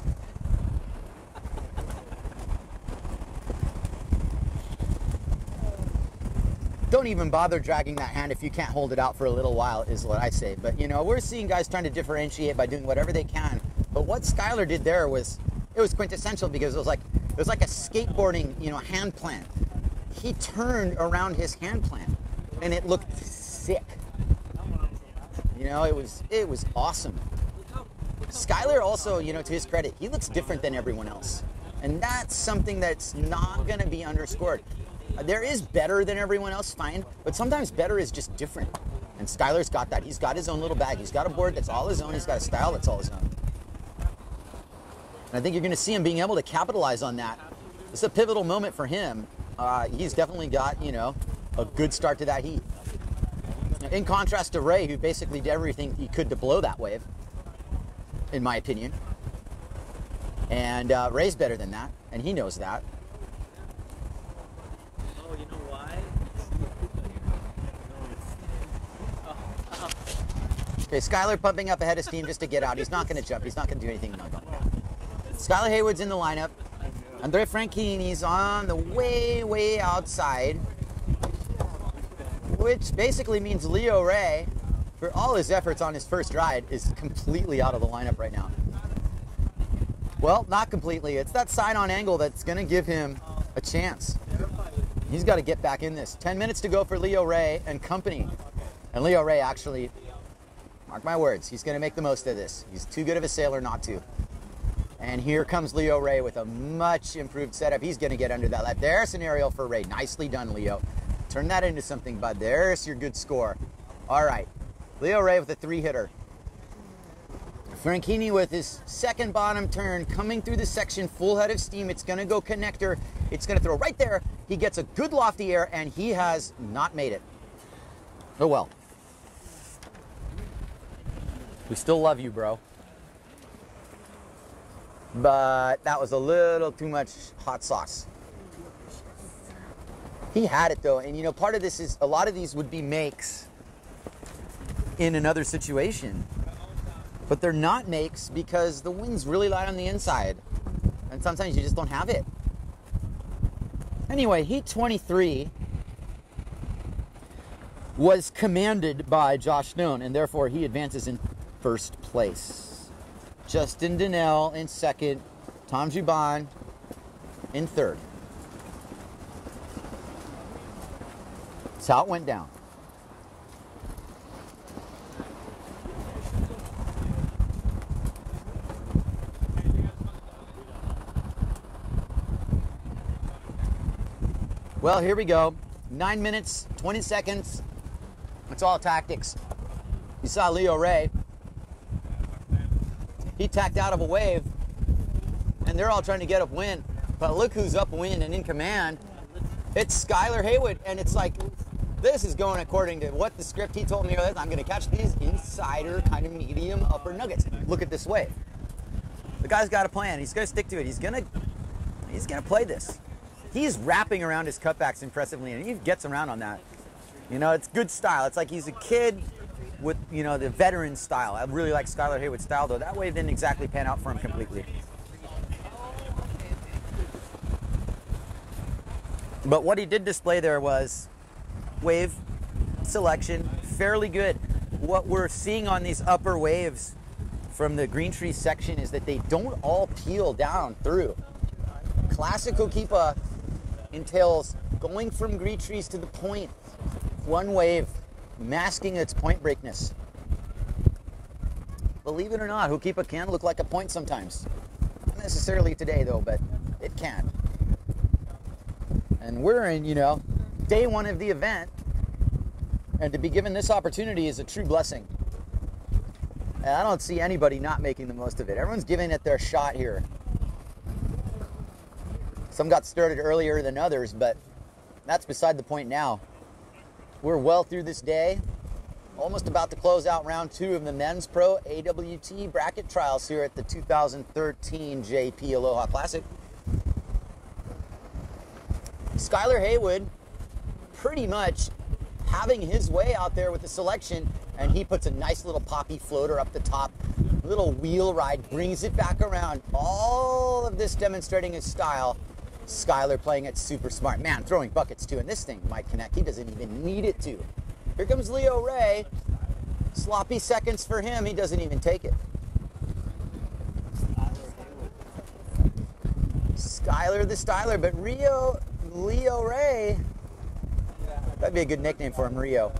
Don't even bother dragging that hand if you can't hold it out for a little while, is what I say. But, you know, we're seeing guys trying to differentiate by doing whatever they can. But what Skylar did there was, it was quintessential because it was like a skateboarding, you know, hand plant. He turned around his hand plant, and it looked sick. You know, it was awesome. Skylar also, you know, to his credit, he looks different than everyone else. And that's something that's not going to be underscored. There is better than everyone else, fine, but sometimes better is just different. And Skylar's got that. He's got his own little bag. He's got a board that's all his own. He's got a style that's all his own. And I think you're going to see him being able to capitalize on that. It's a pivotal moment for him. He's definitely got, you know, a good start to that heat. In contrast to Ray, who basically did everything he could to blow that wave, in my opinion. And Ray's better than that, and he knows that. Oh, you know why? Okay, Skylar pumping up ahead of steam just to get out. He's not going to jump. He's not going to do anything. No. Skylar Haywood's in the lineup. Andrea Franchini's on the way outside, which basically means Leo Ray, for all his efforts on his first ride, is completely out of the lineup right now. Well, not completely. It's that side-on angle that's going to give him a chance. He's got to get back in this. 10 minutes to go for Leo Ray and company. And Leo Ray actually, mark my words, he's going to make the most of this. He's too good of a sailor not to. And here comes Leo Ray with a much improved setup. He's going to get under that lap. There's an aerial for Ray. Nicely done, Leo. Turn that into something, bud. There's your good score. All right. Leo Ray with a 3-hitter. Franchini with his second bottom turn, coming through the section, full head of steam. It's going to go connector. It's going to throw right there. He gets a good lofty air, and he has not made it. Oh, well. We still love you, bro. But that was a little too much hot sauce. He had it, though. And, you know, part of this is a lot of these would be makes in another situation. But they're not makes because the wind's really light on the inside. And sometimes you just don't have it. Anyway, Heat 23 was commanded by Josh Stone, and therefore he advances in first place. Justin Donnell in second. Tom Juban in third. That's how it went down. Well, here we go. 9 minutes, 20 seconds. It's all tactics. You saw Leo Ray. He tacked out of a wave, and they're all trying to get upwind. But look who's upwind and in command. It's Skylar Haywood, and it's like, this is going according to what the script he told me earlier. I'm going to catch these insider kind of medium upper nuggets. Look at this wave. The guy's got a plan. He's going to stick to it. He's going to play this. He's wrapping around his cutbacks impressively, and he gets around on that. You know, it's good style. It's like he's a kid with, you know, the veteran style. I really like Skylar Haywood's style, though. That wave didn't exactly pan out for him completely. But what he did display there was wave selection, fairly good. What we're seeing on these upper waves from the green tree section is that they don't all peel down through. Classic Hookipa entails going from green trees to the point, one wave, masking its point breakness. Believe it or not, Hookipa can look like a point sometimes. Not necessarily today though, but it can. And we're in, you know, day one of the event, and to be given this opportunity is a true blessing. And I don't see anybody not making the most of it. Everyone's giving it their shot here. Some got started earlier than others, but that's beside the point now. We're well through this day, almost about to close out round 2 of the Men's Pro AWT bracket trials here at the 2013 JP Aloha Classic. Skylar Haywood pretty much having his way out there with the selection, and he puts a nice little poppy floater up the top, little wheel ride, brings it back around. All of this demonstrating his style. Skylar playing it super smart. Man, throwing buckets too, and this thing might connect. He doesn't even need it to. Here comes Leo Ray. Sloppy seconds for him. He doesn't even take it. Skylar the Styler, but Leo Ray, that'd be a good nickname for him, Rio.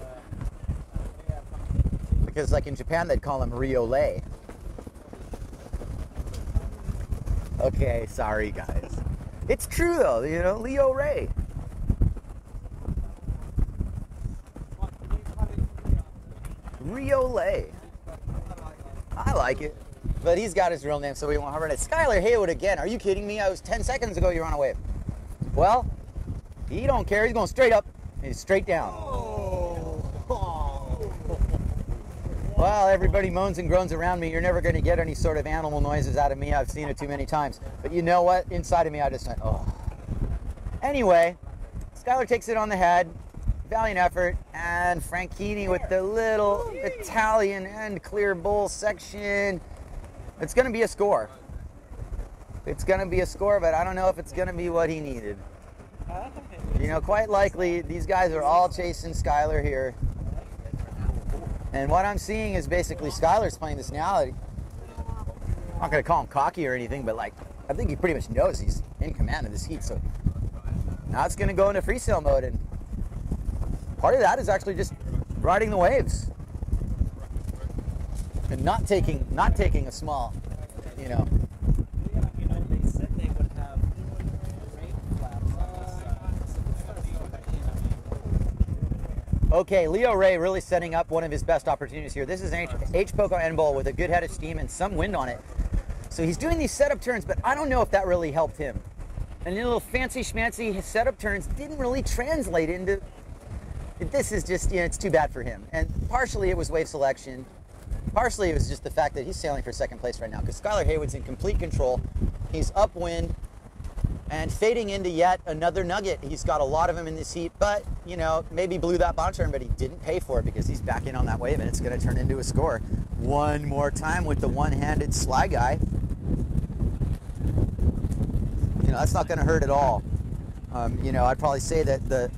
Because like in Japan, they'd call him Rio Lay. Okay, sorry guys. It's true though, you know, Leo Ray. Rio Lay. I like it. But he's got his real name, so we won't hover it. Skylar Haywood again. Are you kidding me? I was 10 seconds ago you were on a wave. Well, he don't care. He's going straight up. He's straight down. Well, everybody moans and groans around me. You're never going to get any sort of animal noises out of me. I've seen it too many times. But you know what? Inside of me, I just went, oh. Anyway, Skylar takes it on the head. Valiant effort. And Franchini with the little Italian end clear bowl section. It's going to be a score. It's going to be a score, but I don't know if it's going to be what he needed. You know, quite likely, these guys are all chasing Skylar here. And what I'm seeing is basically Skylar's playing this now. I'm not going to call him cocky or anything, but like, I think he pretty much knows he's in command of this heat. So now it's going to go into freestyle mode. And part of that is actually just riding the waves. And not taking a small, you know. You know, they said they would have rain flaps on this. Okay, Leo Ray really setting up one of his best opportunities here. This is an H-Poco end bowl with a good head of steam and some wind on it. So he's doing these setup turns, but I don't know if that really helped him. And the little fancy schmancy his setup turns didn't really translate into. This is just, you know, it's too bad for him. And partially it was wave selection. Partially it was just the fact that he's sailing for second place right now because Skylar Haywood's in complete control. He's upwind and fading into yet another nugget. He's got a lot of them in this heat, but, you know, maybe blew that bottom turn, but he didn't pay for it because he's back in on that wave and it's going to turn into a score. One more time with the one-handed sly guy. You know, that's not going to hurt at all. You know, I'd probably say that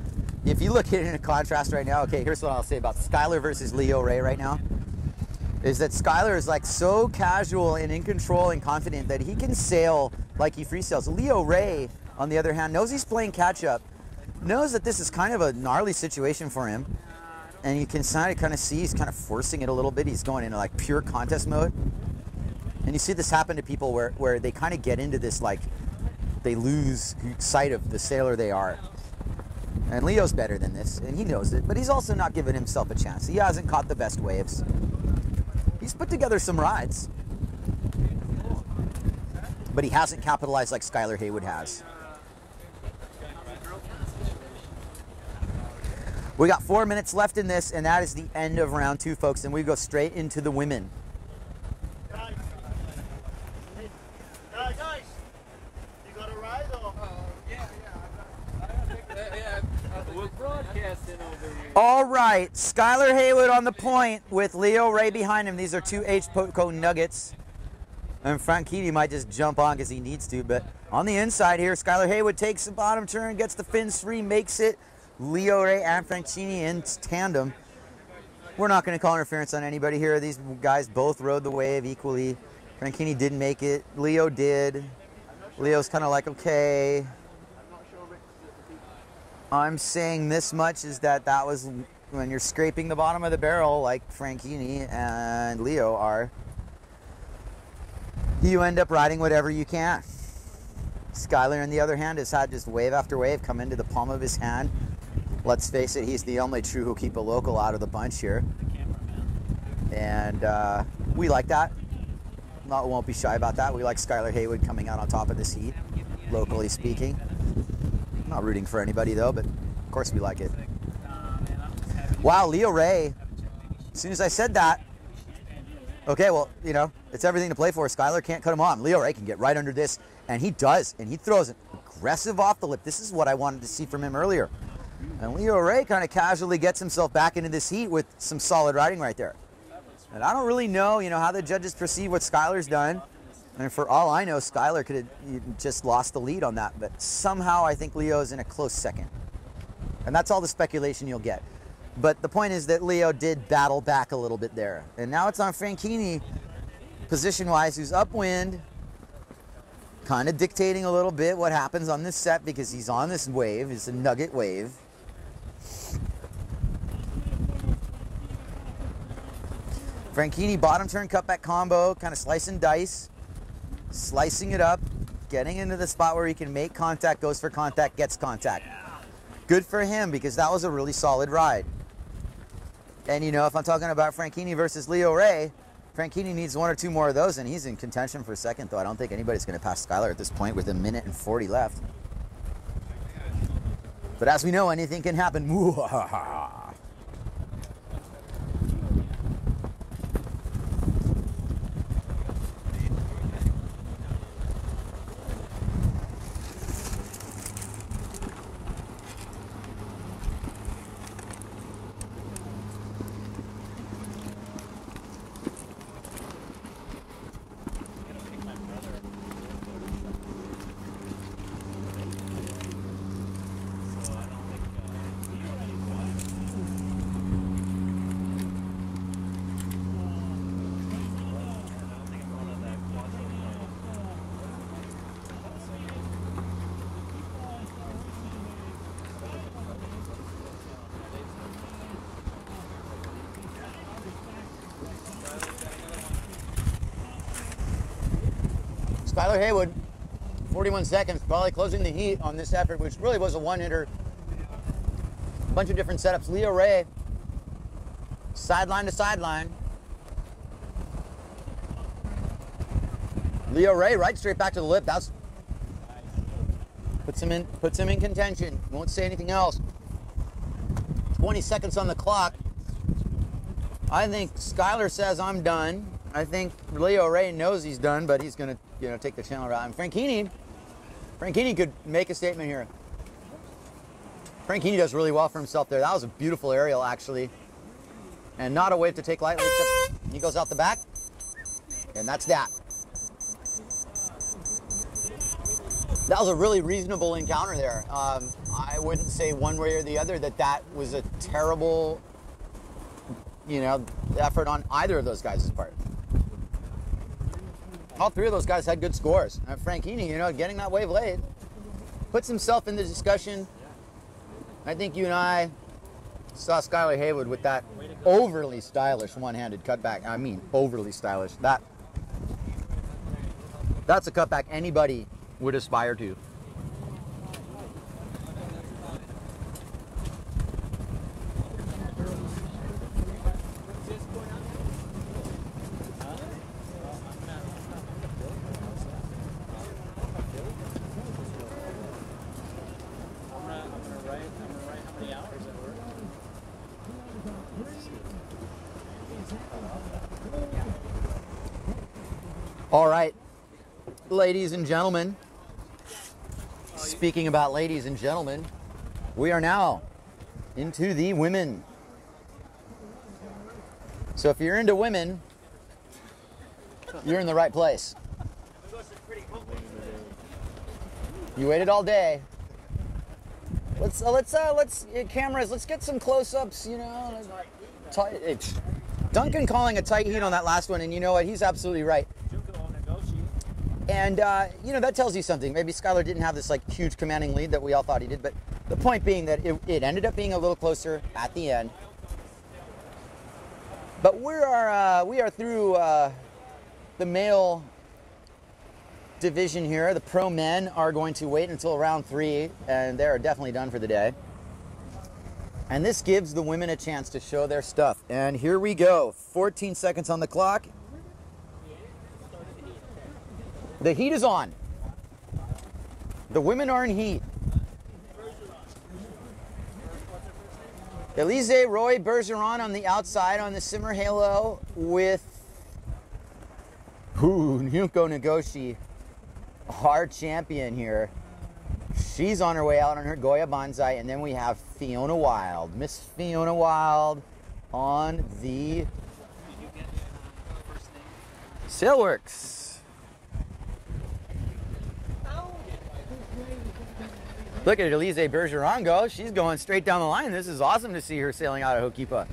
if you look at it in a contrast right now, okay, here's what I'll say about Skylar versus Leo Ray right now. Is that Skylar is like so casual and in control and confident that he can sail like he freestyles. Leo Ray, on the other hand, knows he's playing catch up, knows that this is kind of a gnarly situation for him, and you can kind of see he's kind of forcing it a little bit. He's going into like pure contest mode, and you see this happen to people where they kind of get into this, like they lose sight of the sailor they are. And Leo's better than this, and he knows it, but he's also not giving himself a chance. He hasn't caught the best waves. He's put together some rides, but he hasn't capitalized like Skylar Haywood has. We got 4 minutes left in this, and that is the end of round 2, folks, and we go straight into the women. Guys, you got a ride or? We're broadcasting over here. All right, Skylar Haywood on the point with Leo Ray behind him. These are 2 H-Poco Nuggets. And Franchini might just jump on because he needs to, but on the inside here, Skylar Haywood takes the bottom turn, gets the fins free, makes it. Leo Ray and Franchini in tandem. We're not going to call interference on anybody here. These guys both rode the wave equally. Franchini didn't make it. Leo did. Leo's kind of like, okay. I'm saying this much is that was when you're scraping the bottom of the barrel like Franchini and Leo are, you end up riding whatever you can. Skylar, on the other hand, has had just wave after wave come into the palm of his hand. Let's face it, he's the only true Hookipa local out of the bunch here. And we like that. Won't be shy about that. We like Skylar Haywood coming out on top of this heat, locally speaking. I'm not rooting for anybody though, but of course we like it. Wow, Leo Ray, as soon as I said that, okay, well, you know, it's everything to play for. Skylar can't cut him on. Leo Ray can get right under this, and he does, and he throws it aggressive off the lip. This is what I wanted to see from him earlier. And Leo Ray kind of casually gets himself back into this heat with some solid riding right there. And I don't really know, how the judges perceive what Skylar's done. And for all I know, Skylar could have just lost the lead on that. But somehow I think Leo's in a close second. And that's all the speculation you'll get. But the point is that Leo did battle back a little bit there. And now it's on Franchini, position-wise, who's upwind, kind of dictating a little bit what happens on this set because he's on this wave. It's a nugget wave. Franchini bottom turn cutback combo, kind of slice and dice, slicing it up, getting into the spot where he can make contact, goes for contact, gets contact. Good for him because that was a really solid ride. And if I'm talking about Franchini versus Leo Ray, Franchini needs 1 or 2 more of those and he's in contention for second, though I don't think anybody's going to pass Skylar at this point with 1 minute and 40 left. But as we know, anything can happen. Skylar Haywood, 41 seconds, probably closing the heat on this effort, which really was a one-hitter. A bunch of different setups. Leo Ray, sideline to sideline. Leo Ray, right straight back to the lip. That's puts him in contention. Won't say anything else. 20 seconds on the clock. I think Skylar says I'm done. I think Leo Ray knows he's done, but he's going to take the channel route. And Franchini could make a statement here. Franchini does really well for himself there. That was a beautiful aerial, actually. And not a wave to take lightly, except he goes out the back. And that's that. That was a really reasonable encounter there. I wouldn't say one way or the other that was a terrible, effort on either of those guys' part. All 3 of those guys had good scores. Franchini, getting that wave late, puts himself in the discussion. I think you and I saw Skylar Haywood with that overly stylish one-handed cutback. I mean, overly stylish. That's a cutback anybody would aspire to. All right, ladies and gentlemen. Speaking about ladies and gentlemen, we are now into the women. So if you're into women, you're in the right place. You waited all day. Let's cameras. Let's get some close-ups. You know, Duncan calling a tight heat on that last one, and you know what? He's absolutely right. And you know, that tells you something. Maybe Skylar didn't have this like huge commanding lead that we all thought he did, but the point being that it ended up being a little closer at the end. But we are through the male division here. The pro men are going to wait until round 3, and they are definitely done for the day. And this gives the women a chance to show their stuff. And here we go. 14 seconds on the clock. The heat is on. The women are in heat. Elise Roy Bergeron on the outside on the Simmer Halo with Yuko Nagoshi, our champion here. She's on her way out on her Goya Banzai, and then we have Fiona Wild. Miss Fiona Wild on the Sailworks. Look at Elise Bergeron go. She's going straight down the line. This is awesome to see her sailing out of Hookipa.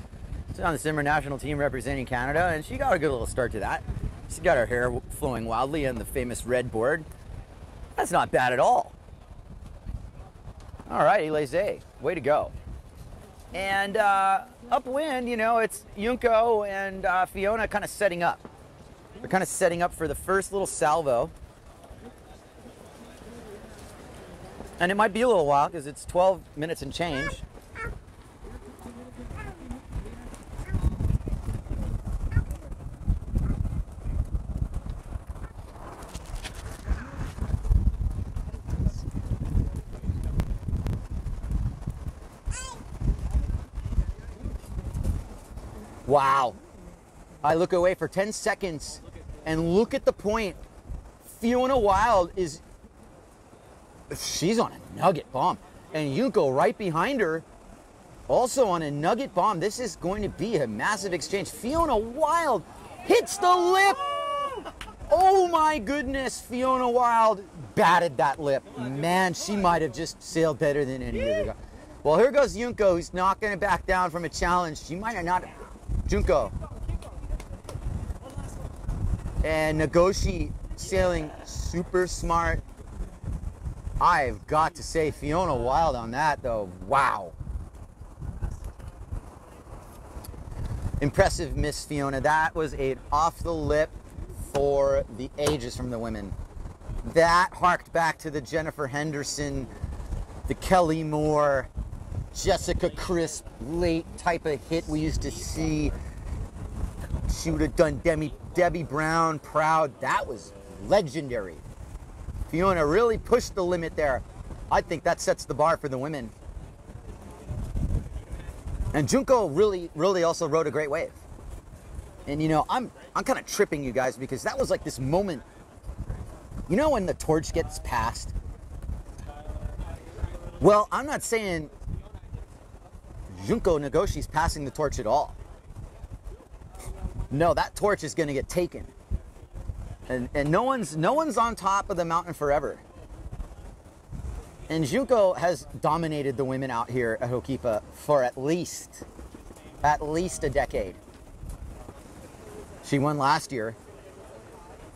She's on the Simmer national team representing Canada, and she got a good little start to that. She got her hair flowing wildly on the famous red board. That's not bad at all. All right, Elise, way to go. And upwind, you know, it's Junko and Fiona kind of setting up. They're kind of setting up for the first little salvo. And it might be a little while because it's 12 minutes and change. Wow. I look away for 10 seconds and look at the point. Fiona Wild is... She's on a nugget bomb. And Yuko right behind her, also on a nugget bomb. This is going to be a massive exchange. Fiona Wild hits the lip. Oh my goodness, Fiona Wild batted that lip. Man, she might have just sailed better than any other guy. Well, here goes Junko, who's not going to back down from a challenge. She might have not. Junko. And Nagoshi sailing super smart. I've got to say Fiona Wild on that though. Wow. Impressive, Miss Fiona. That was an off the lip for the ages from the women. That harked back to the Jennifer Henderson, the Kelly Moore, Jessica Crisp late type of hit we used to see. She would have done Debbie Brown proud. That was legendary. Fiona really pushed the limit there. I think that sets the bar for the women. And Junko really also rode a great wave. And you know, I'm kind of tripping you guys because that was like this moment. You know when the torch gets passed? Well, I'm not saying Junko Nagoshi's passing the torch at all. No, that torch is going to get taken. And no one's on top of the mountain forever. And Junko has dominated the women out here at Hookipa for at least a decade. She won last year.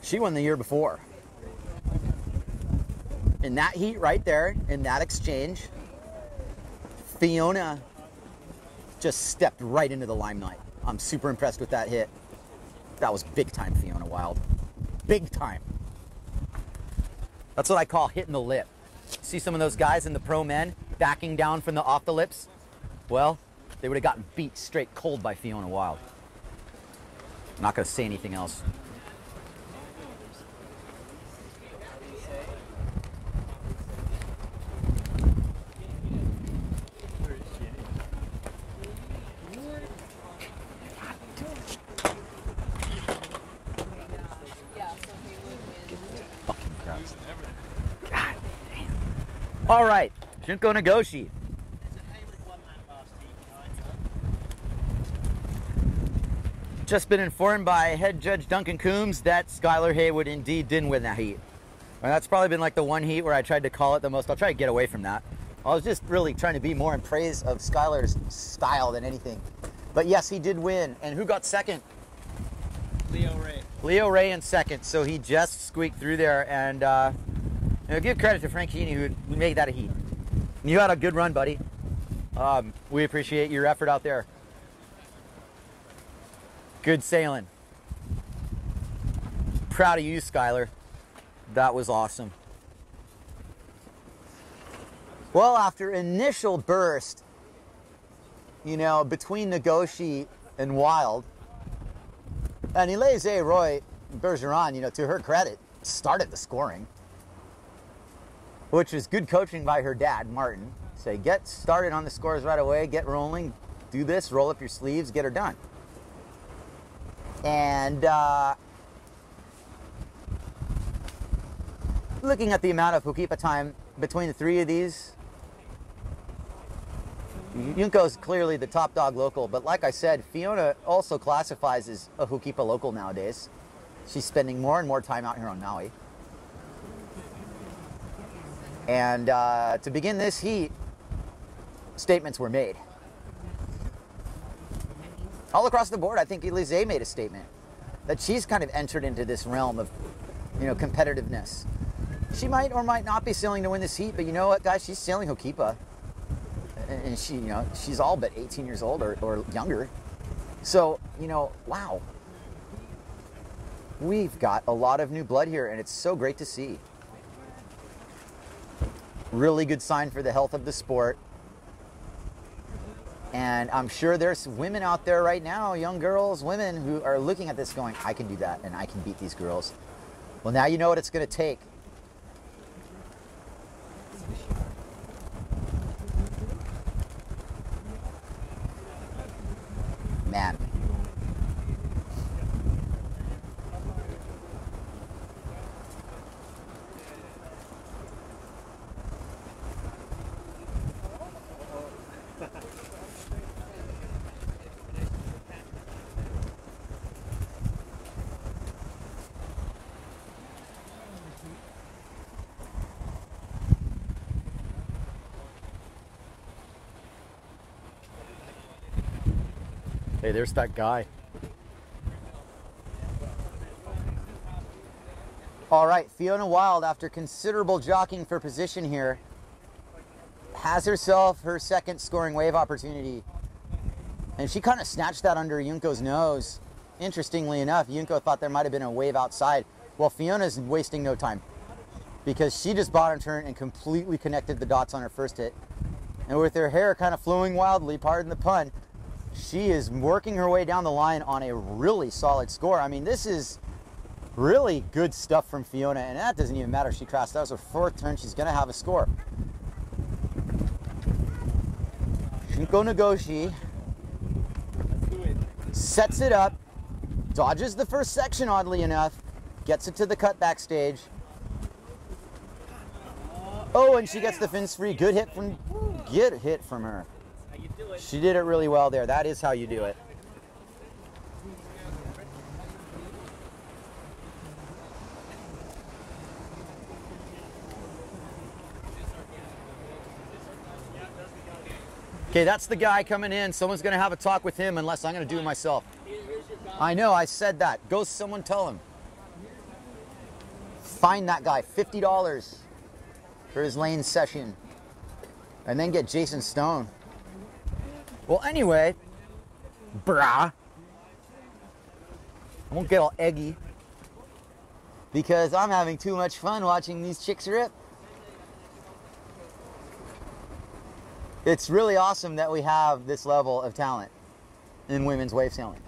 She won the year before. In that heat right there, in that exchange, Fiona just stepped right into the limelight. I'm super impressed with that hit. That was big time Fiona Wild. Big time. That's what I call hitting the lip. See some of those guys in the pro men backing down from the off the lips? Well, they would have gotten beat straight cold by Fiona Wild. I'm not going to say anything else. All right, Junko Nagoshi. Just been informed by head judge Duncan Coombs that Skylar Haywood indeed didn't win that heat. And that's probably been like the one heat where I tried to call it the most. I'll try to get away from that. I was just really trying to be more in praise of Skylar's style than anything. But yes, he did win. And who got second? Leo Ray. Leo Ray in second. So he just squeaked through there. And you know, give credit to Frank Heaney who made that a heat. You had a good run, buddy. We appreciate your effort out there. Good sailing. Proud of you, Skylar. That was awesome. Well, after initial burst, you know, between Nagoshi and Wild, and Elise Roy Bergeron, you know, to her credit, started the scoring, which was good coaching by her dad, Martin. Say, get started on the scores right away, get rolling, do this, roll up your sleeves, get her done. And looking at the amount of Hookipa time between the three of these, Junko's clearly the top dog local, but like I said, Fiona also classifies as a Hookipa local nowadays. She's spending more and more time out here on Maui. And to begin this heat, statements were made. All across the board, I think Elise made a statement that she's kind of entered into this realm of, you know, competitiveness. She might or might not be sailing to win this heat, but you know what, guys? She's sailing Hookipa. And she, you know, she's all but 18 years old or younger. So, you know, wow. We've got a lot of new blood here, and it's so great to see. Really good sign for the health of the sport. And I'm sure there's women out there right now, young girls, women, who are looking at this going, I can do that, and I can beat these girls. Well, now you know what it's going to take. Man. Hey, there's that guy. All right, Fiona Wild, after considerable jockeying for position here, has herself her second scoring wave opportunity. And she kind of snatched that under Junko's nose. Interestingly enough, Junko thought there might have been a wave outside. Well, Fiona's wasting no time because she just bottom turned and completely connected the dots on her first hit. And with her hair kind of flowing wildly, pardon the pun, she is working her way down the line on a really solid score. I mean, this is really good stuff from Fiona, and that doesn't even matter. She crashed. That was her fourth turn. She's going to have a score. Junko Nagoshi sets it up, dodges the first section, oddly enough, gets it to the cutback stage. Oh, and she gets the fins free. Good hit from her. She did it really well there. That is how you do it. Okay, that's the guy coming in. Someone's going to have a talk with him unless I'm going to do it myself. I know, I said that. Go someone tell him. Find that guy. $50 for his lane session. And then get Jason Stone. Well, anyway, brah, I won't get all eggy because I'm having too much fun watching these chicks rip. It's really awesome that we have this level of talent in women's wave sailing.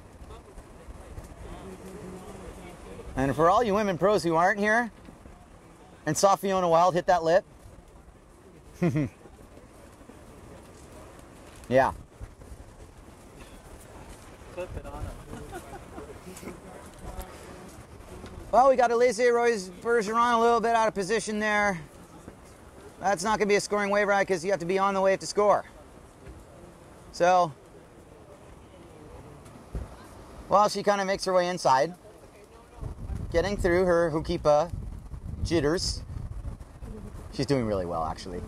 And for all you women pros who aren't here and saw Fiona Wild hit that lip, yeah. Clip it on him. Well, we got Elise Roy Bergeron a little bit out of position there. That's not going to be a scoring wave ride because you have to be on the wave to score. So, well, she kind of makes her way inside, getting through her Hookipa jitters. She's doing really well, actually.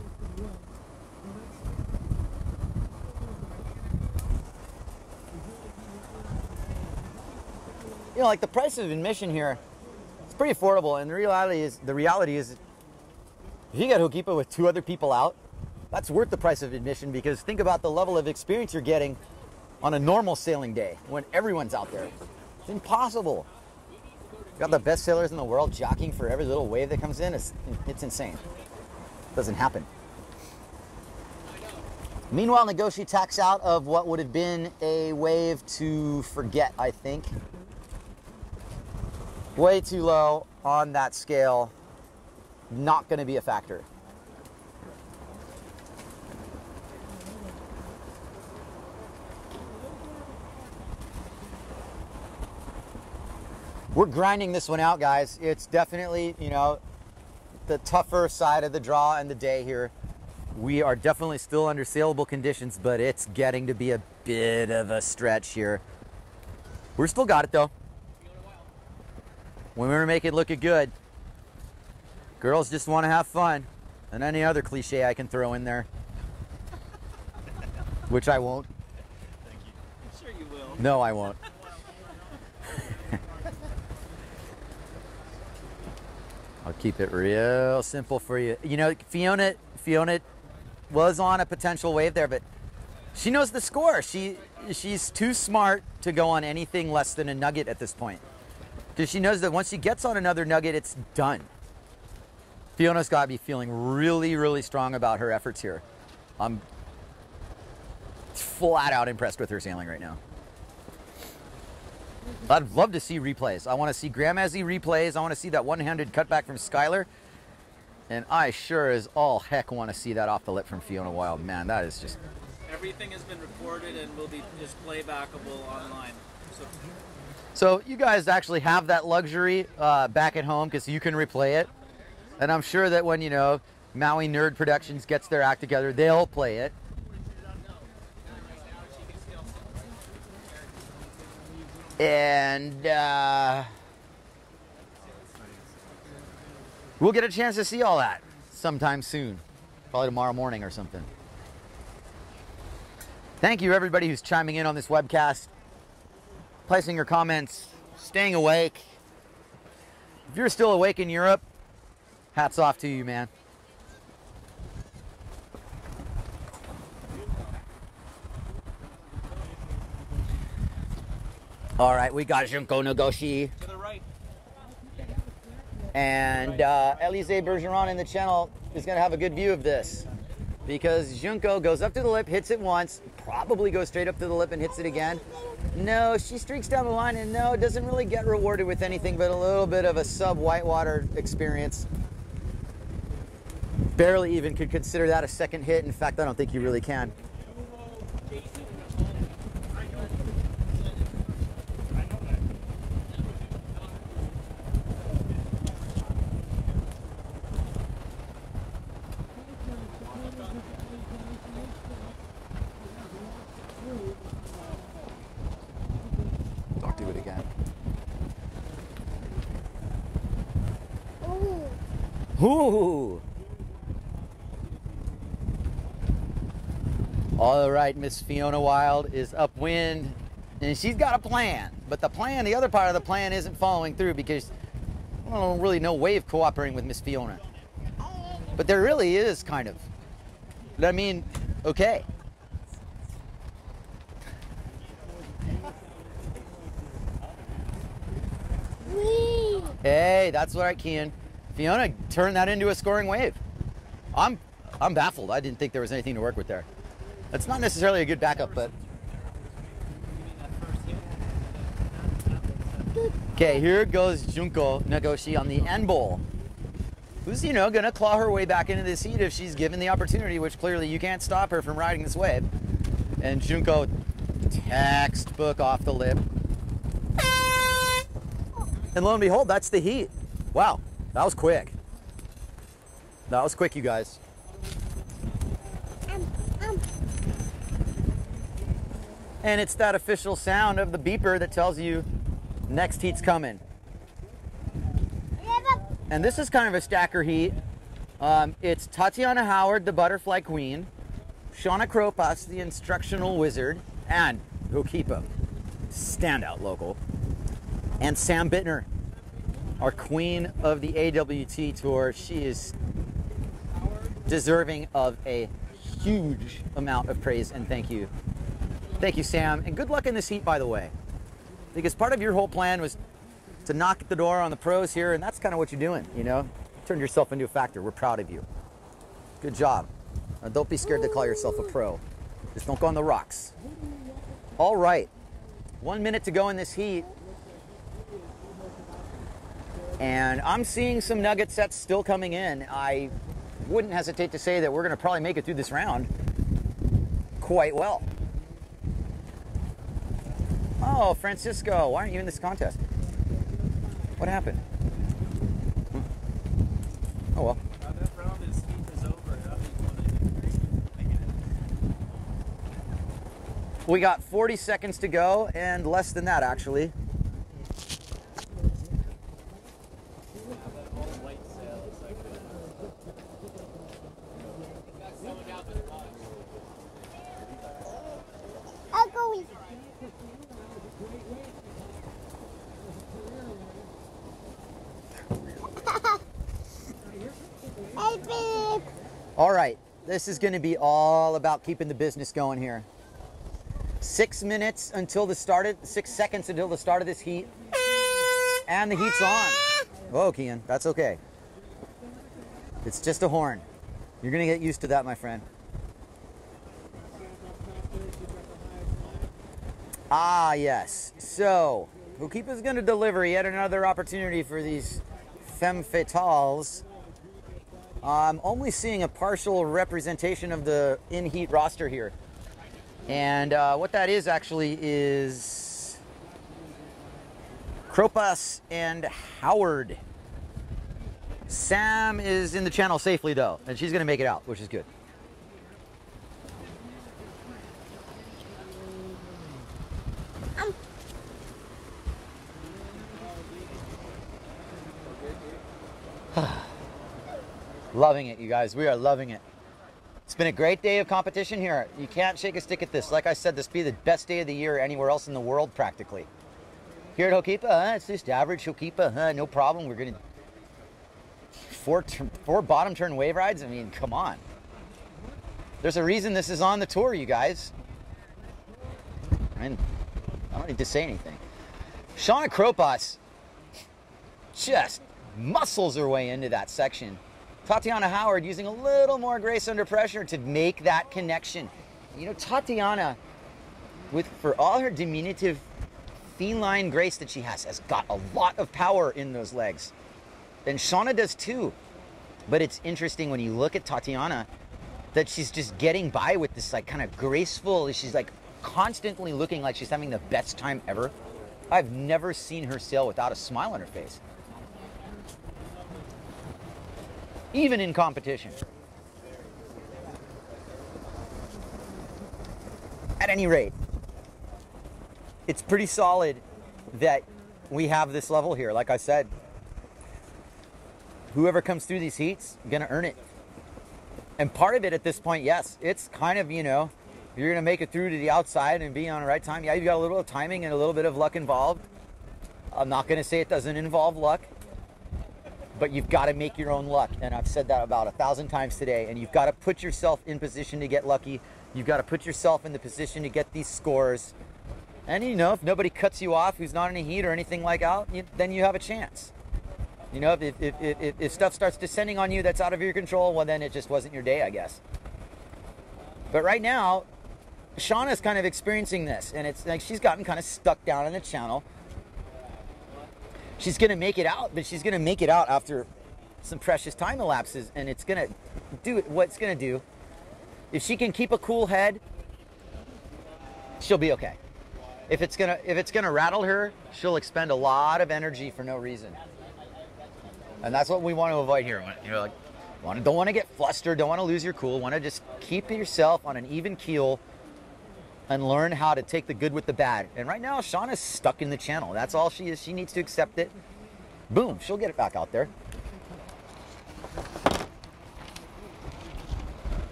You know, like the price of admission here, it's pretty affordable, and the reality is, if you get Hookipa with 2 other people out, that's worth the price of admission, because think about the level of experience you're getting on a normal sailing day when everyone's out there. It's impossible. You got the best sailors in the world jockeying for every little wave that comes in. It's insane. It doesn't happen. Meanwhile, Nagoshi tacks out of what would have been a wave to forget, I think. Way too low on that scale. Not going to be a factor. We're grinding this one out, guys. It's definitely, you know, the tougher side of the draw and the day here. We are definitely still under sailable conditions, but it's getting to be a bit of a stretch here. We're still got it, though. When we make it look good. Girls just want to have fun. And any other cliche I can throw in there. Which I won't. Thank you. I'm sure you will. No, I won't. I'll keep it real simple for you. You know, Fiona was on a potential wave there, but she knows the score. She's too smart to go on anything less than a nugget at this point. Because she knows that once she gets on another nugget, it's done. Fiona's got to be feeling really, really strong about her efforts here. I'm flat out impressed with her sailing right now. I'd love to see replays. I want to see Grandmazzy replays. I want to see that one-handed cutback from Skylar. And I sure as all heck want to see that off the lip from Fiona Wilde. Man, that is just... Everything has been recorded and will be just playbackable online. So you guys actually have that luxury back at home because you can replay it. And I'm sure that when, you know, Maui Nerd Productions gets their act together, they'll play it. And we'll get a chance to see all that sometime soon. Probably tomorrow morning or something. Thank you, everybody who's chiming in on this webcast, placing your comments, staying awake. If you're still awake in Europe, hats off to you, man. All right, we got Junko Nagoshi. To the right. And Elise Bergeron in the channel is going to have a good view of this. Because Junko goes up to the lip, hits it once, probably goes straight up to the lip and hits it again. No, she streaks down the line, and no, doesn't really get rewarded with anything but a little bit of a sub-whitewater experience. Barely even could consider that a second hit. In fact, I don't think you really can. Don't do it again. Ooh. All right, Miss Fiona Wilde is upwind, and she's got a plan. But the plan, the other part of the plan, isn't following through because I don't really know wave cooperating with Miss Fiona. But there really is, kind of. But I mean, okay. Hey, that's right, Kian. Fiona turned that into a scoring wave. I'm baffled. I didn't think there was anything to work with there. That's not necessarily a good backup, but... Okay, here goes Junko Nagoshi on the end bowl. Who's, you know, going to claw her way back into this heat if she's given the opportunity, which clearly you can't stop her from riding this wave. And Junko, textbook off the lip. And lo and behold, that's the heat. Wow, that was quick. That was quick, you guys. And it's that official sound of the beeper that tells you next heat's coming. And this is kind of a stacker heat. It's Tatiana Howard, the butterfly queen, Shauna Kropas, the instructional wizard, and Hookipa, standout local, and Sam Bittner, our queen of the AWT tour. She is deserving of a huge amount of praise and thank you. Thank you, Sam, and good luck in this heat, by the way, because part of your whole plan was to knock at the door on the pros here, and that's kind of what you're doing, you know? Turned yourself into a factor. We're proud of you. Good job. Don't be scared to call yourself a pro. Just don't go on the rocks. All right, 1 minute to go in this heat. And I'm seeing some nugget sets still coming in. I wouldn't hesitate to say that we're gonna probably make it through this round quite well. Oh, Francisco, why aren't you in this contest? What happened? Oh well. That round is over. We got 40 seconds to go, and less than that, actually. All right, this is going to be all about keeping the business going here. 6 minutes until the start of, 6 seconds until the start of this heat, and the heat's on. Whoa, Kian, that's okay. It's just a horn. You're going to get used to that, my friend. Ah, yes. So, Hookipa's going to deliver yet another opportunity for these femme fatales. I'm only seeing a partial representation of the in-heat roster here. And what that is actually is Kropas and Howard. Sam is in the channel safely though, and she's gonna make it out, which is good. Loving it, you guys. We are loving it. It's been a great day of competition here. You can't shake a stick at this. Like I said, this will be the best day of the year anywhere else in the world, practically. Here at Hookipa, it's just average Hookipa. No problem. We're going to... Four bottom turn wave rides? I mean, come on. There's a reason this is on the tour, you guys. I mean, I don't need to say anything. Shauna Kropas just muscles her way into that section. Tatiana Howard using a little more grace under pressure to make that connection. You know, Tatiana, for all her diminutive feline grace that she has got a lot of power in those legs. And Shauna does too. But it's interesting when you look at Tatiana that she's just getting by with this like kind of graceful, she's like constantly looking like she's having the best time ever. I've never seen her sail without a smile on her face. Even in competition. At any rate, it's pretty solid that we have this level here. Like I said, whoever comes through these heats, gonna earn it. And part of it at this point, yes, it's kind of, you know, you're gonna make it through to the outside and be on the right time. Yeah, you've got a little of timing and a little bit of luck involved. I'm not gonna say it doesn't involve luck, but you've got to make your own luck. And I've said that about 1,000 times today. And you've got to put yourself in position to get lucky. You've got to put yourself in the position to get these scores. And you know, if nobody cuts you off who's not in a heat or anything like that, then you have a chance. You know, if stuff starts descending on you that's out of your control, well, then it just wasn't your day, I guess. But right now, Shauna's kind of experiencing this. And it's like she's gotten kind of stuck down in the channel. She's going to make it out, but she's going to make it out after some precious time elapses, and it's going to do what it's going to do. If she can keep a cool head, she'll be okay. If it's going to rattle her, she'll expend a lot of energy for no reason. And that's what we want to avoid here. You're like, don't want to get flustered, don't want to lose your cool, want to just keep yourself on an even keel and learn how to take the good with the bad. And right now, Shauna's stuck in the channel. That's all she is. She needs to accept it. Boom, she'll get it back out there.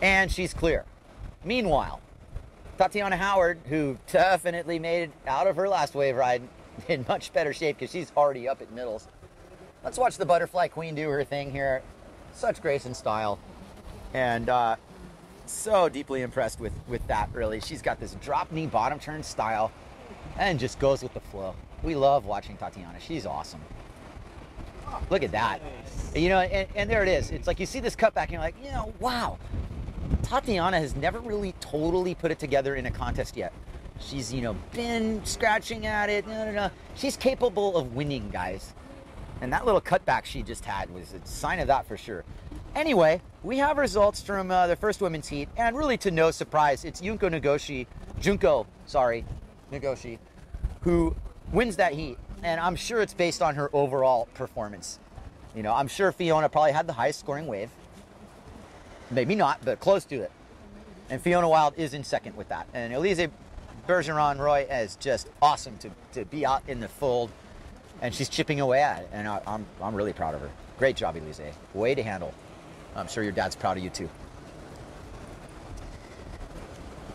And she's clear. Meanwhile, Tatiana Howard, who definitely made it out of her last wave ride in much better shape because she's already up at middles. Let's watch the Butterfly Queen do her thing here. Such grace and style. And so deeply impressed with that, really. She's got this drop knee bottom turn style and just goes with the flow. We love watching Tatiana. She's awesome. Look at that. You know, and there it is. It's like you see this cutback and you're like, you know, wow. Tatiana has never really totally put it together in a contest yet. She's, you know, been scratching at it. No. She's capable of winning, guys. And that little cutback she just had was a sign of that for sure. Anyway, we have results from the first women's heat, and really to no surprise, it's Junko Nagoshi, who wins that heat. And I'm sure it's based on her overall performance. You know, I'm sure Fiona probably had the highest scoring wave. Maybe not, but close to it. And Fiona Wild is in second with that. And Elise Bergeron-Roy is just awesome to be out in the fold. And she's chipping away at it. And I'm really proud of her. Great job, Elise. Way to handle. I'm sure your dad's proud of you too.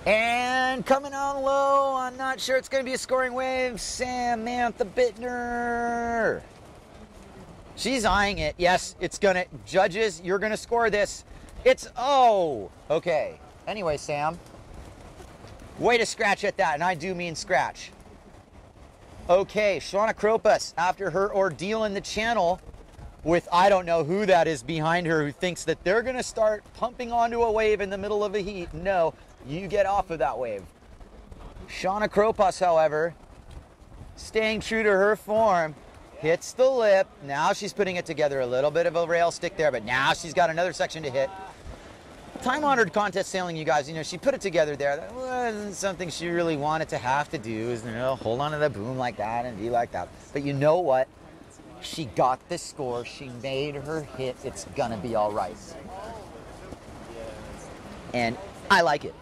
And coming on low, I'm not sure it's going to be a scoring wave, Samantha Bittner. She's eyeing it. Yes, it's going to. Judges, you're going to score this. It's, oh, okay. Anyway, Sam, way to scratch at that, and I do mean scratch. Okay, Shauna Kropas, after her ordeal in the channel with I don't know who that is behind her who thinks that they're going to start pumping onto a wave in the middle of a heat. No, you get off of that wave. Shauna Kropas, however, staying true to her form, hits the lip. Now she's putting it together. A little bit of a rail stick there, but now she's got another section to hit. Time-honored contest sailing, you guys. You know, she put it together there. That wasn't something she really wanted to have to do, is, you know, hold on to the boom like that and be like that. But you know what? She got the score. She made her hit. It's gonna be all right. And I like it.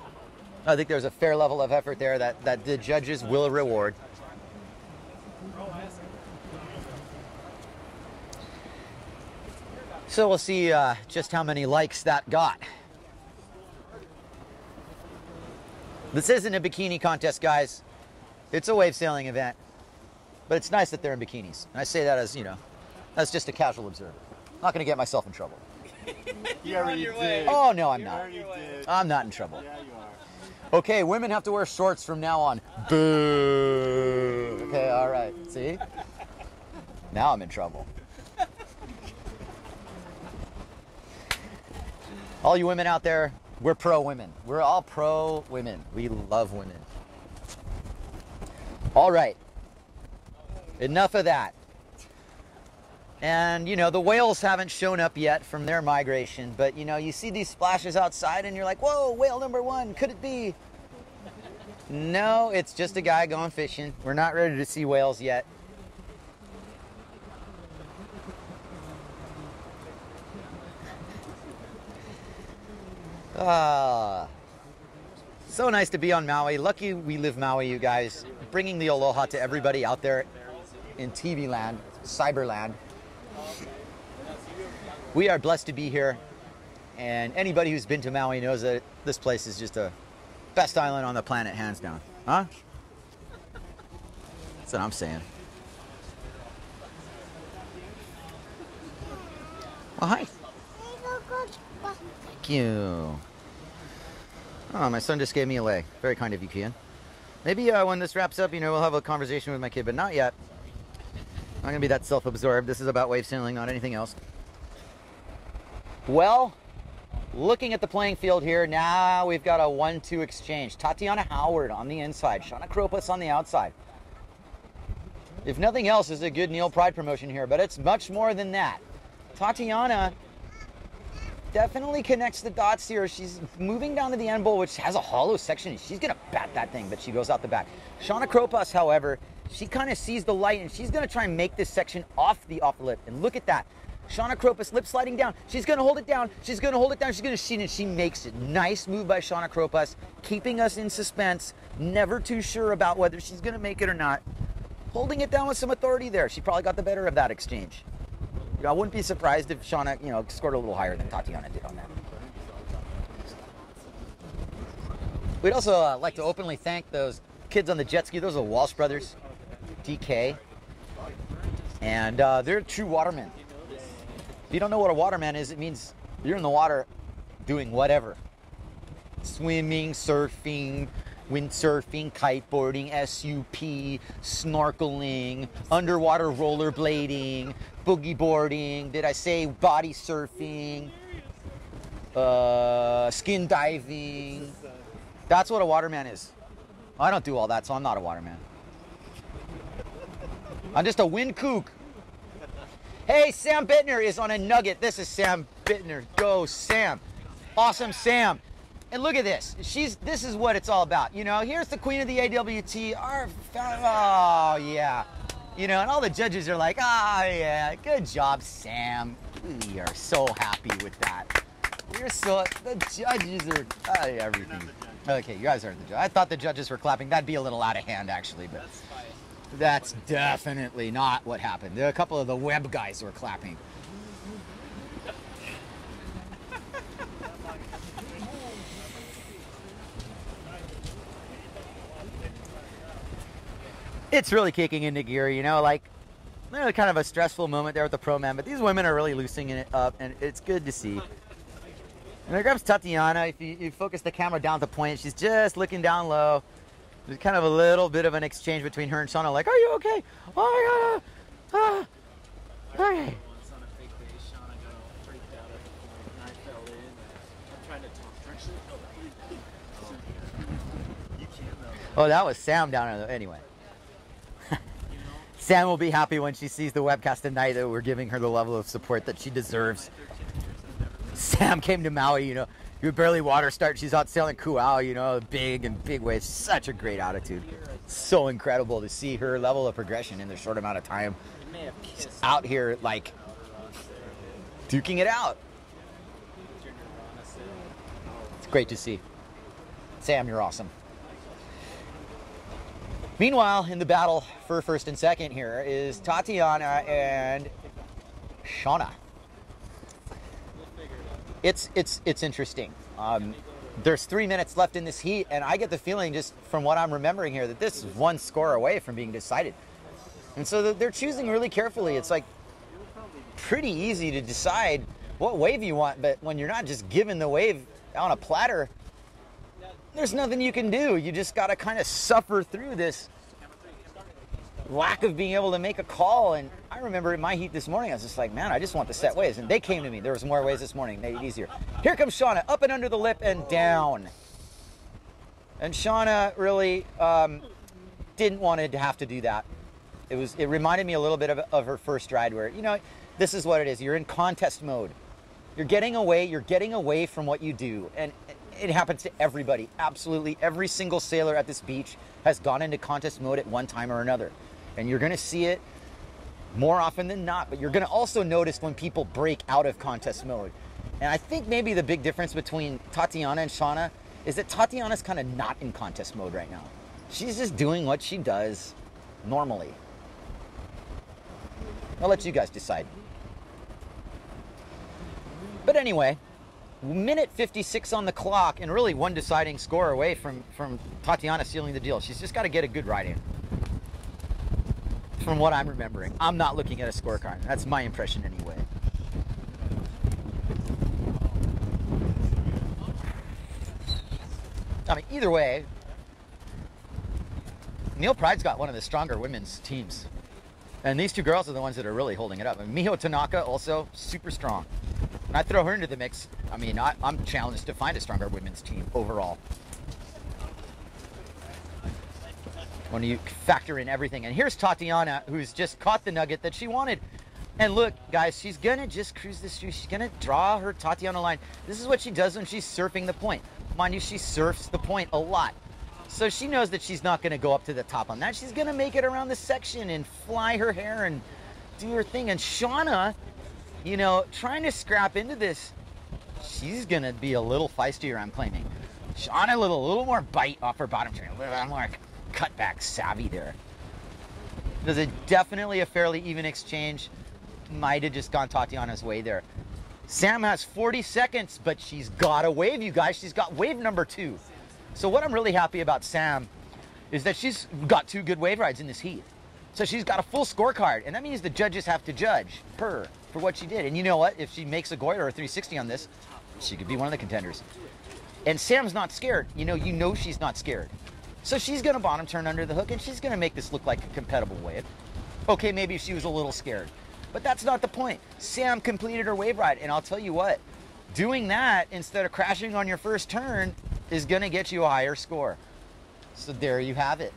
I think there's a fair level of effort there that the judges will reward. So we'll see just how many likes that got. This isn't a bikini contest, guys. It's a wave sailing event. But it's nice that they're in bikinis. And I say that as, you know, as just a casual observer. I'm not going to get myself in trouble. You already did. Oh, no, I'm not. You already did. I'm not in trouble. Yeah, you are. Okay, women have to wear shorts from now on. Boo. Okay, all right. See? Now I'm in trouble. All you women out there, we're pro-women. We're all pro-women. We love women. All right. Enough of that. And, you know, the whales haven't shown up yet from their migration, but, you know, you see these splashes outside and you're like, whoa, whale number one, could it be? No, it's just a guy going fishing. We're not ready to see whales yet. So nice to be on Maui. Lucky we live Maui, you guys. Bringing the aloha to everybody out there in TV land, cyberland. We are blessed to be here, and anybody who's been to Maui knows that this place is just the best island on the planet, hands down. Huh? That's what I'm saying. Well, hi. Thank you. Oh, my son just gave me a leg. Very kind of you, Kian. Maybe when this wraps up, you know, we'll have a conversation with my kid, but not yet. I'm not going to be that self-absorbed. This is about wave sailing, not anything else. Well, looking at the playing field here, now we've got a 1-2 exchange. Tatiana Howard on the inside, Shauna Kropas on the outside. If nothing else, it's a good Neil Pride promotion here, but it's much more than that. Tatiana definitely connects the dots here. She's moving down to the end bowl, which has a hollow section. She's going to bat that thing, but she goes out the back. Shauna Kropas, however, she kind of sees the light, and she's going to try and make this section off the lip. And look at that. Shauna Kropos lip sliding down. She's going to hold it down. She's going to hold it down. She makes it. Nice move by Shauna Kropos, keeping us in suspense. Never too sure about whether she's going to make it or not. Holding it down with some authority there. She probably got the better of that exchange. You know, I wouldn't be surprised if Shauna, you know, scored a little higher than Tatiana did on that. We'd also like to openly thank those kids on the jet ski. Those are the Walsh brothers, DK. And they're true watermen. If you don't know what a waterman is, it means you're in the water doing whatever. Swimming, surfing, windsurfing, kiteboarding, SUP, snorkeling, underwater rollerblading, boogie boarding, did I say body surfing, skin diving. That's what a waterman is. I don't do all that, so I'm not a waterman. I'm just a wind kook. Hey, Sam Bittner is on a nugget. This is Sam Bittner. Go, Sam. Awesome, Sam. And look at this. This is what it's all about. You know, here's the queen of the AWT. Oh, yeah. You know, and all the judges are like, oh, yeah, good job, Sam. We are so happy with that. The judges are, everything. Okay, you guys aren't the judges. I thought the judges were clapping. That'd be a little out of hand, actually, but that's definitely not what happened. A couple of the web guys were clapping. It's really kicking into gear, you know, like, kind of a stressful moment there with the pro man, but these women are really loosening it up, and it's good to see. And there comes Tatiana. If you focus the camera down at the point, she's just looking down low. There's kind of a little bit of an exchange between her and Shauna, like, are you okay? Oh my God. Okay. Once on a fake day, Shauna got all freaked out at the point, and I fell in. I'm trying to talk. You can't though. Oh, that was Sam down there. Anyway. Sam will be happy when she sees the webcast tonight that we're giving her the level of support that she deserves. Sam came to Maui, you know, you barely water start. She's out sailing Kuau, you know, big waves. Such a great attitude. So incredible to see her level of progression in the short amount of time. She's out here, like, duking it out. It's great to see. Sam, you're awesome. Meanwhile, in the battle for first and second here is Tatiana and Shauna. It's interesting. There's 3 minutes left in this heat, and I get the feeling, just from what I'm remembering here, that this is one score away from being decided. And so they're choosing really carefully. It's like pretty easy to decide what wave you want, but when you're not just given the wave on a platter, there's nothing you can do. You just got to kind of suffer through this lack of being able to make a call. And I remember in my heat this morning, I was just like, man, I just want the set waves. And they came to me. There was more waves this morning. Made it easier. Here comes Shauna, up and under the lip and down. And Shauna really didn't want to have to do that. It reminded me a little bit of her first ride where, you know, this is what it is. You're in contest mode. You're getting away from what you do. And it happens to everybody. Absolutely every single sailor at this beach has gone into contest mode at one time or another. And you're going to see it more often than not, but you're going to also notice when people break out of contest mode. And I think maybe the big difference between Tatiana and Shauna is that Tatiana's kind of not in contest mode right now. She's just doing what she does normally. I'll let you guys decide. But anyway, minute 56 on the clock, and really one deciding score away from Tatiana sealing the deal. She's just got to get a good ride in. From what I'm remembering. I'm not looking at a scorecard. That's my impression anyway. I mean, either way, Neil Pride's got one of the stronger women's teams. And these two girls are the ones that are really holding it up. And Miho Tanaka also super strong. And I throw her into the mix. I mean, I'm challenged to find a stronger women's team overall. When you factor in everything. And here's Tatiana, who's just caught the nugget that she wanted. And look, guys, she's going to just cruise this through. She's going to draw her Tatiana line. This is what she does when she's surfing the point. Mind you, she surfs the point a lot. So she knows that she's not going to go up to the top on that. She's going to make it around the section and fly her hair and do her thing. And Shauna you know, trying to scrap into this, she's going to be a little feistier, I'm claiming. Shauna, a little more bite off her bottom turn, a little more cutback savvy there. There's definitely a fairly even exchange. Might have just gone Tatiana's way there. Sam has 40 seconds, but she's got a wave, you guys. She's got wave number 2. So what I'm really happy about Sam is that she's got 2 good wave rides in this heat. So she's got a full scorecard, and that means the judges have to judge her for what she did. And you know what? If she makes a Goyer or a 360 on this, she could be one of the contenders. And Sam's not scared. You know she's not scared. So she's going to bottom turn under the hook, and she's going to make this look like a compatible wave. Okay, maybe she was a little scared. But that's not the point. Sam completed her wave ride, and I'll tell you what, doing that instead of crashing on your first turn is going to get you a higher score. So there you have it.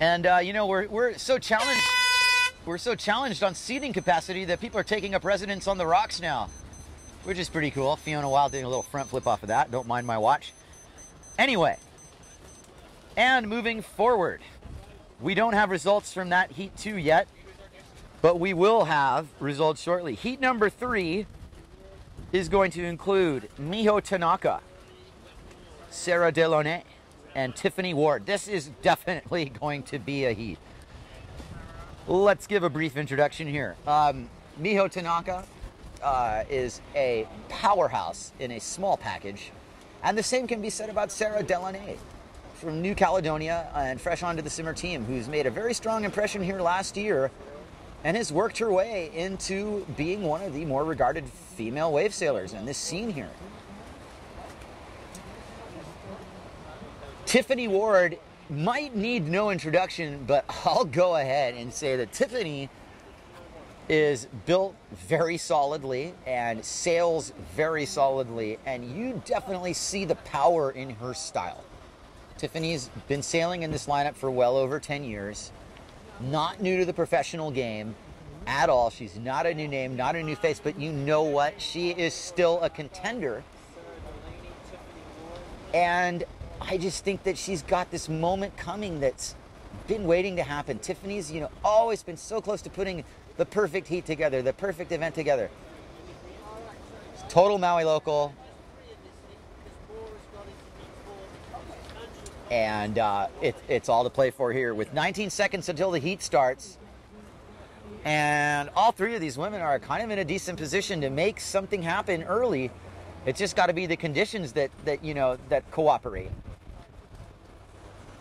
And you know, we're so challenged. We're so challenged on seating capacity that people are taking up residence on the rocks now, which is pretty cool. Fiona Wild doing a little front flip off of that. Don't mind my watch. Anyway, and moving forward, we don't have results from that heat 2 yet, but we will have results shortly. Heat number 3 is going to include Miho Tanaka, Sarah Delaunay, and Tiffany Ward. This is definitely going to be a heat. Let's give a brief introduction here. Miho Tanaka is a powerhouse in a small package, and the same can be said about Sarah Delaunay from New Caledonia and fresh onto the Simmer team, who's made a very strong impression here last year and has worked her way into being one of the more regarded female wave sailors in this scene here. Tiffany Ward might need no introduction, but I'll go ahead and say that Tiffany is built very solidly and sails very solidly, and you definitely see the power in her style. Tiffany's been sailing in this lineup for well over 10 years. Not new to the professional game at all. She's not a new name, not a new face, but you know what? She is still a contender. And I just think that she's got this moment coming that's been waiting to happen. Tiffany's, you know, always been so close to putting the perfect heat together, the perfect event together. Total Maui local. And it's all to play for here with 19 seconds until the heat starts. And all 3 of these women are kind of in a decent position to make something happen early. It's just got to be the conditions that cooperate.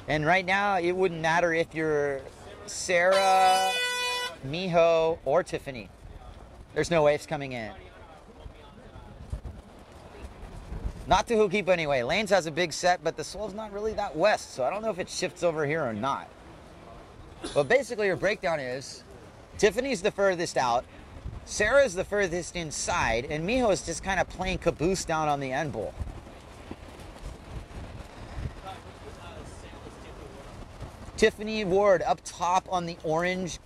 And right now, it wouldn't matter if you're Sarah, Miho, or Tiffany. There's no waves coming in. Not to Hookipa anyway. Lanes has a big set, but the swell's not really that west, so I don't know if it shifts over here or not. But basically, your breakdown is Tiffany's the furthest out, Sarah's the furthest inside, and Miho is just kind of playing caboose down on the end bowl. Tiffany Ward up top on the orange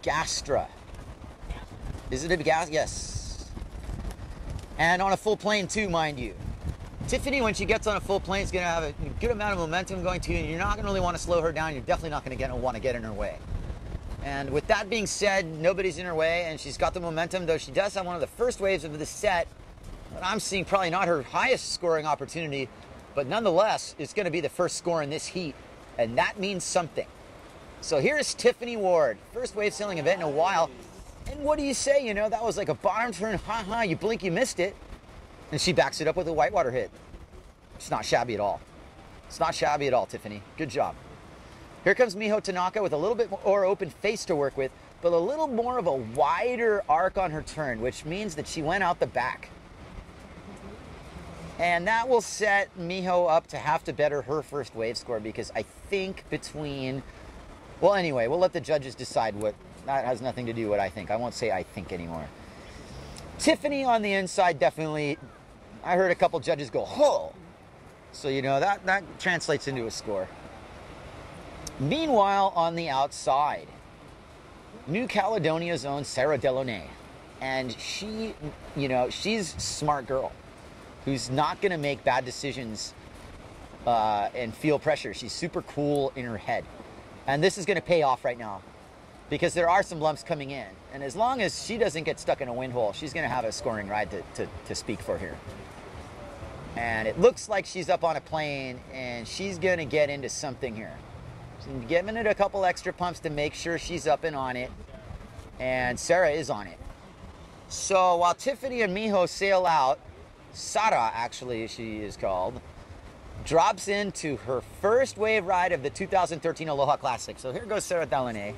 Gastra. Is it a gas? Yes. And on a full plane too, mind you. Tiffany, when she gets on a full plane, is going to have a good amount of momentum going to you, and you're not going to really want to slow her down. You're definitely not going to want to get in her way. And with that being said, nobody's in her way, and she's got the momentum, though she does have one of the first waves of the set. But I'm seeing probably not her highest scoring opportunity, but nonetheless, it's going to be the first score in this heat, and that means something. So here's Tiffany Ward, first wave sailing event in a while. And what do you say? You know, that was like a bottom turn, you blink, you missed it. And she backs it up with a whitewater hit. It's not shabby at all. It's not shabby at all, Tiffany. Good job. Here comes Miho Tanaka with a little bit more open face to work with, but a little more of a wider arc on her turn, which means that she went out the back. And that will set Miho up to have to better her first wave score, because I think between... Well, anyway, we'll let the judges decide what... That has nothing to do with what I think. I won't say I think anymore. Tiffany on the inside, definitely... I heard a couple judges go, "Oh!" So, you know, that translates into a score. Meanwhile, on the outside, New Caledonia's own Sarah Delaunay. And she, you know, she's a smart girl who's not going to make bad decisions and feel pressure. She's super cool in her head. And this is going to pay off right now. because there are some lumps coming in. And as long as she doesn't get stuck in a wind hole, she's going to have a scoring ride to speak for here. And it looks like she's up on a plane, and she's going to get into something here. She's giving it a couple extra pumps to make sure she's up and on it. And Sarah is on it. So while Tiffany and Miho sail out, Sara, actually, she is called, drops into her first wave ride of the 2013 Aloha Classic. So here goes Sarah Delaunay.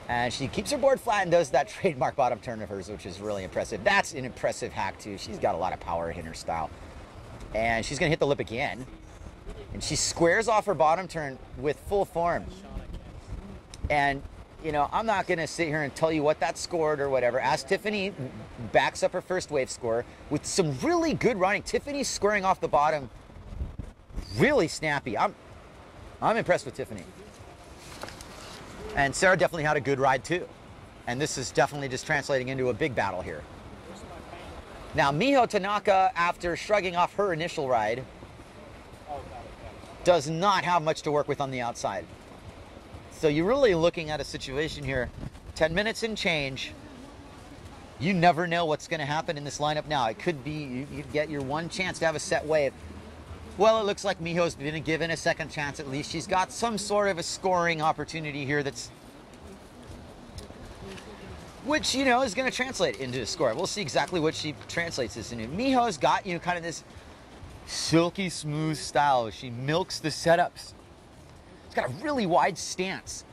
And she keeps her board flat and does that trademark bottom turn of hers, which is really impressive. That's an impressive hack, too. She's got a lot of power in her style. And she's going to hit the lip again. And she squares off her bottom turn with full form. And, you know, I'm not going to sit here and tell you what that scored or whatever. As Tiffany backs up her first wave score with some really good running. Tiffany's squaring off the bottom really snappy. I'm impressed with Tiffany. And Sarah definitely had a good ride too. And this is definitely just translating into a big battle here. Now Miho Tanaka, after shrugging off her initial ride, does not have much to work with on the outside. So you're really looking at a situation here, 10 minutes and change. You never know what's going to happen in this lineup now. It could be you get your one chance to have a set wave. Well, it looks like Miho's been given a second chance at least. She's got some sort of a scoring opportunity here which, you know, is going to translate into a score. We'll see exactly what she translates this into. Miho's got, you know, kind of this silky smooth style. She milks the setups. She's got a really wide stance.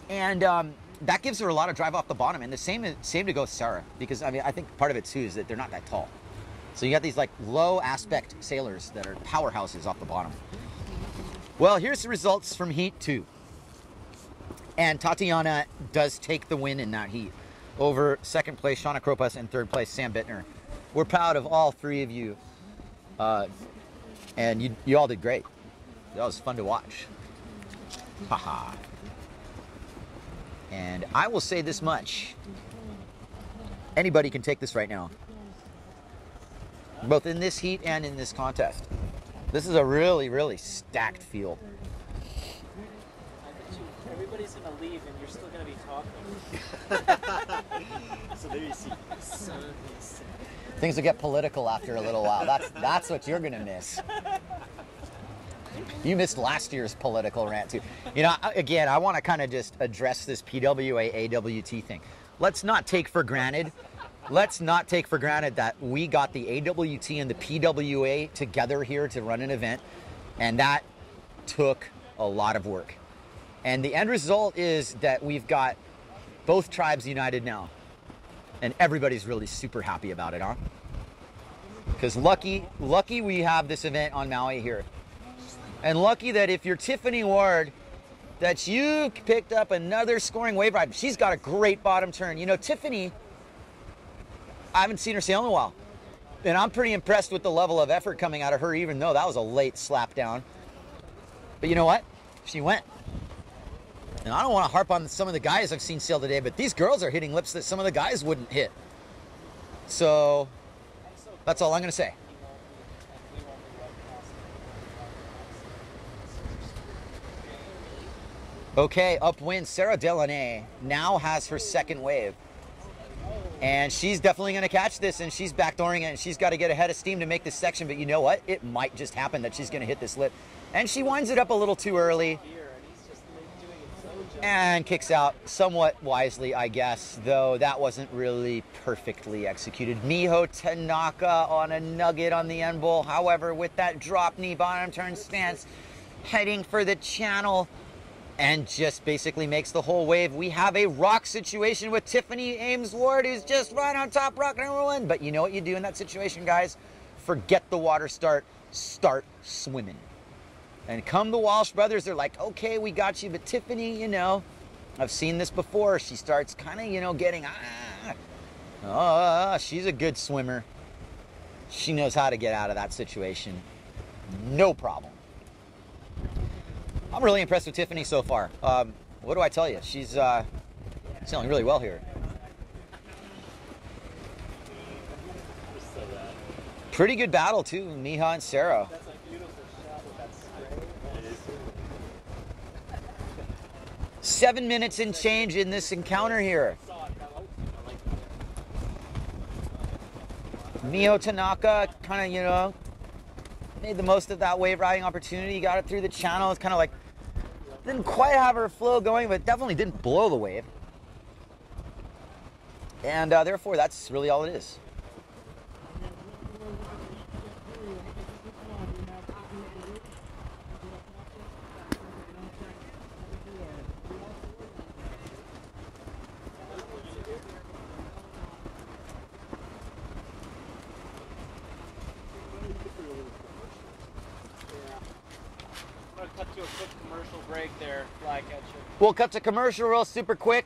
And that gives her a lot of drive off the bottom. And the same to go with Sarah. Because, I mean, I think part of it, too, is that they're not that tall. So you got these like low aspect sailors that are powerhouses off the bottom. Well, here's the results from Heat 2. And Tatiana does take the win in that heat over second place Shauna Kropas and third place Sam Bittner. We're proud of all three of you. And you all did great. That was fun to watch. Haha. And I will say this much. Anybody can take this right now. Both in this heat and in this contest. This is a really, really stacked field. Everybody's going to leave and you're still going to be talking. So there you see. Things will get political after a little while. That's what you're going to miss. You missed last year's political rant too. You know, again, I want to kind of just address this PWA AWT thing. Let's not take for granted that we got the AWT and the PWA together here to run an event, and that took a lot of work. And the end result is that we've got both tribes united now, and everybody's really super happy about it, huh? Because lucky we have this event on Maui here. And lucky that if you're Tiffany Ward, that you picked up another scoring wave ride. She's got a great bottom turn. You know, Tiffany, I haven't seen her sail in a while. And I'm pretty impressed with the level of effort coming out of her, even though that was a late slap down. But you know what? She went. And I don't want to harp on some of the guys I've seen sail today, but these girls are hitting lips that some of the guys wouldn't hit. So that's all I'm going to say. Okay, upwind, Sarah Delaunay now has her second wave. And she's definitely going to catch this, and she's backdooring it, and she's got to get ahead of steam to make this section. But you know what? It might just happen that she's going to hit this lip. And she winds it up a little too early and kicks out somewhat wisely, I guess, though that wasn't really perfectly executed. Miho Tanaka on a nugget on the end bowl. However, with that drop knee bottom turn stance, heading for the channel, and just basically makes the whole wave. We have a rock situation with Tiffany Ames Ward, who's just right on top, rocking and rolling. But you know what you do in that situation, guys? Forget the water start swimming. And come the Walsh brothers, they're like, okay, we got you. But Tiffany, you know, I've seen this before. She starts kind of, you know, getting, she's a good swimmer. She knows how to get out of that situation. No problem. I'm really impressed with Tiffany so far. What do I tell you? She's sailing really well here. Pretty good battle too, Miha and Sarah. That's a beautiful shot with that spray. 7 minutes and change in this encounter here. Miho Tanaka kind of, you know, made the most of that wave riding opportunity, got it through the channel. It's kind of like, didn't quite have her flow going, but definitely didn't blow the wave. And therefore, that's really all it is. Cut to a quick commercial break there, Flycatcher. We'll cut to commercial real super quick.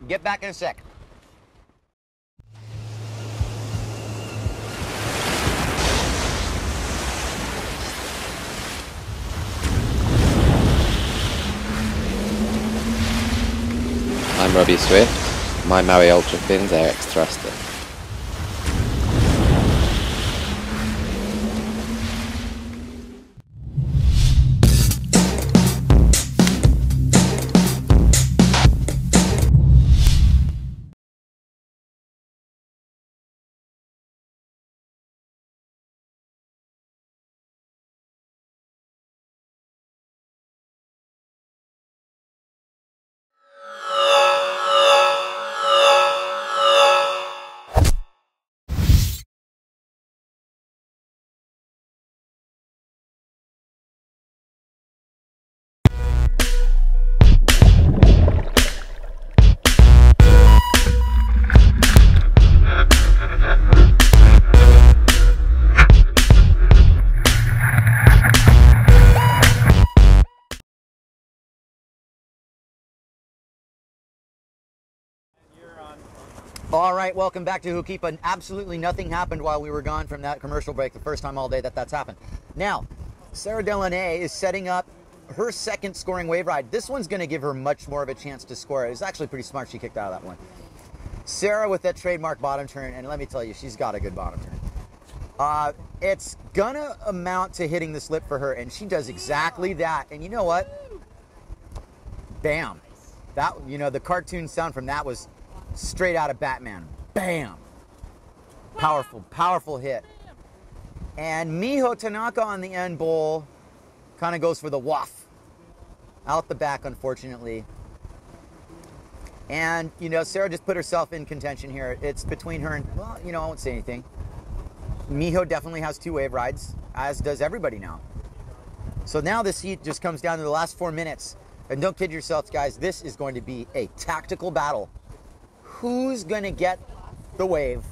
Get back in a sec. I'm Robbie Swift. My Maui Ultra Fins Air X Thruster. All right, welcome back to Hookipa. Absolutely nothing happened while we were gone from that commercial break. The first time all day that's happened. Now, Sarah Delaunay is setting up her second scoring wave ride. This one's going to give her much more of a chance to score. It was actually pretty smart she kicked out of that one. Sarah with that trademark bottom turn, and let me tell you, she's got a good bottom turn. It's going to amount to hitting the slip for her, and she does exactly that. And you know what? Bam. That, you know, the cartoon sound from that was straight out of Batman. Bam. Powerful, powerful hit. And Miho Tanaka on the end bowl kind of goes for the waff. Out the back, unfortunately. And, you know, Sarah just put herself in contention here. It's between her and, well, you know, I won't say anything. Miho definitely has two wave rides, as does everybody now. So now this heat just comes down to the last 4 minutes. And don't kid yourselves, guys, this is going to be a tactical battle. Who's going to get the wave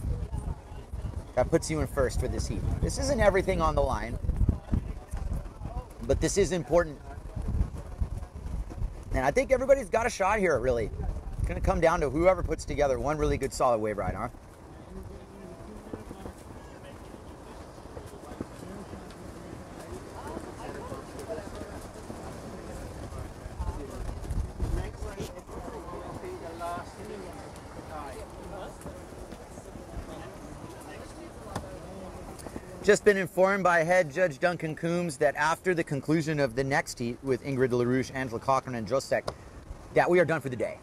that puts you in first for this heat? This isn't everything on the line, but this is important. And I think everybody's got a shot here, really. It's going to come down to whoever puts together one really good solid wave ride, huh? Just been informed by head judge Duncan Coombs that after the conclusion of the next heat with Ingrid LaRouche, Angela Cochran, and Josek, that we are done for the day.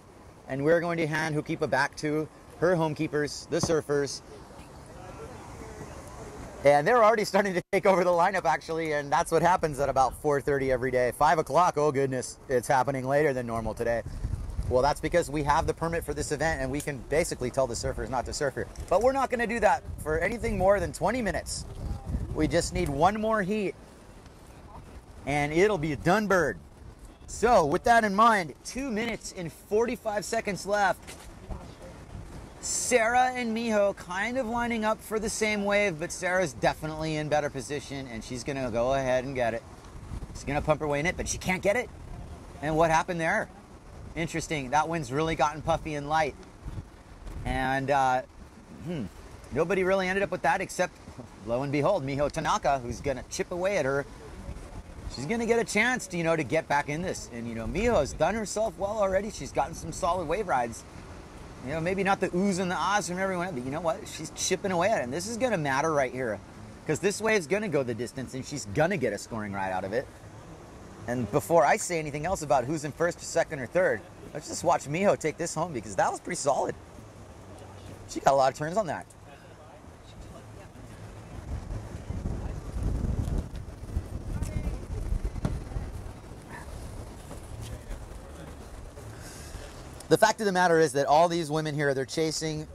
And we're going to hand Hookipa back to her homekeepers, the surfers. And they're already starting to take over the lineup, actually, and that's what happens at about 4:30 every day. 5 o'clock, oh goodness, it's happening later than normal today. Well, that's because we have the permit for this event, and we can basically tell the surfers not to surf here. But we're not going to do that for anything more than 20 minutes. We just need one more heat, and it'll be a done bird. So, with that in mind, 2 minutes and 45 seconds left. Sarah and Miho kind of lining up for the same wave, but Sarah's definitely in better position, and she's going to go ahead and get it. She's going to pump her way in it, but she can't get it. And what happened there? Interesting. That wind's really gotten puffy and light. And nobody really ended up with that except, lo and behold, Miho Tanaka, who's going to chip away at her. She's going to get a chance to, to get back in this. And, Miho's done herself well already. She's gotten some solid wave rides. Maybe not the oohs and the ahs from everyone else, but you know what? She's chipping away at it. And this is going to matter right here. Because this wave's going to go the distance, and she's going to get a scoring ride out of it. And before I say anything else about who's in first, or second, or third, let's just watch Miho take this home because that was pretty solid. She got a lot of turns on that. The fact of the matter is that all these women here, they're chasing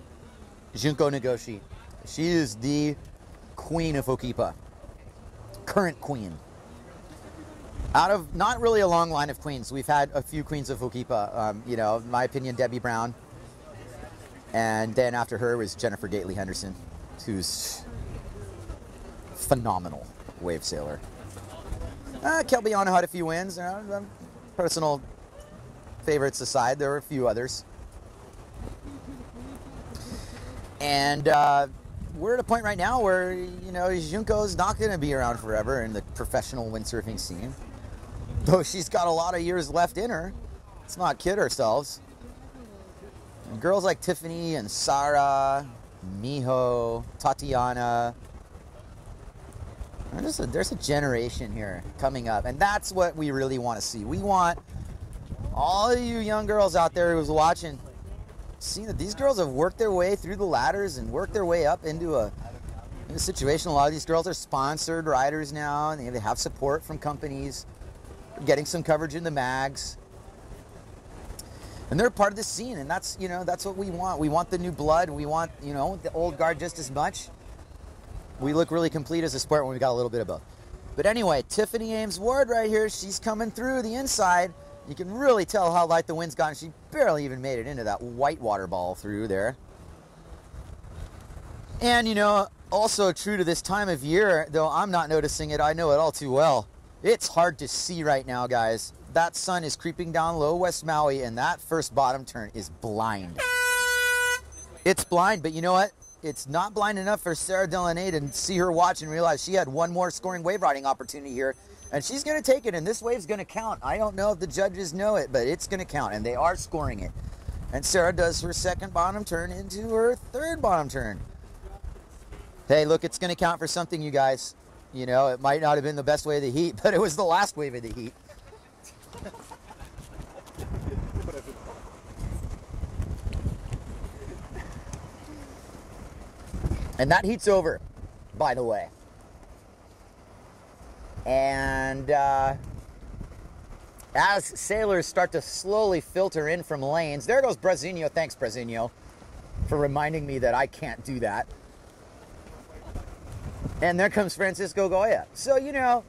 Junko Nagoshi. She is the queen of Hookipa. Current queen. Out of not really a long line of queens. We've had a few queens of Hookipa. You know, in my opinion, Debbie Brown. And then after her was Jennifer Gately Henderson, who's phenomenal wave sailor. Kelbiano had a few wins. Personal favorites aside, there were a few others. And we're at a point right now where, you know, Junko's not going to be around forever in the professional windsurfing scene. Though she's got a lot of years left in her. Let's not kid ourselves. And girls like Tiffany and Sarah, Miho, Tatiana. There's a generation here coming up. And that's what we really want to see. We want all of you young girls out there who's watching, see that these girls have worked their way through the ladders and worked their way up into a situation. A lot of these girls are sponsored riders now, and they have support from companies, getting some coverage in the mags, and they're part of the scene. And that's, you know, that's what we want. We want the new blood. We want, you know, the old guard just as much. We look really complete as a sport when we got a little bit of both. But anyway, Tiffany Ames Ward right here, she's coming through the inside. You can really tell how light the wind's gotten. She barely even made it into that white water ball through there. And, you know, also true to this time of year, though I'm not noticing it, I know it all too well. It's hard to see right now, guys. That sun is creeping down low West Maui, and that first bottom turn is blind. It's blind, but you know what? It's not blind enough for Sarah Delaney to see her watch and realize she had one more scoring wave riding opportunity here. And she's going to take it, and this wave's going to count. I don't know if the judges know it, but it's going to count, and they are scoring it. And Sarah does her second bottom turn into her third bottom turn. Hey, look, it's going to count for something, you guys. You know, it might not have been the best wave of the heat, but it was the last wave of the heat. And that heat's over, by the way. And as sailors start to slowly filter in from lanes, there goes Brazinho. Thanks, Brazinho, for reminding me that I can't do that. And there comes Francisco Goya. So, you know,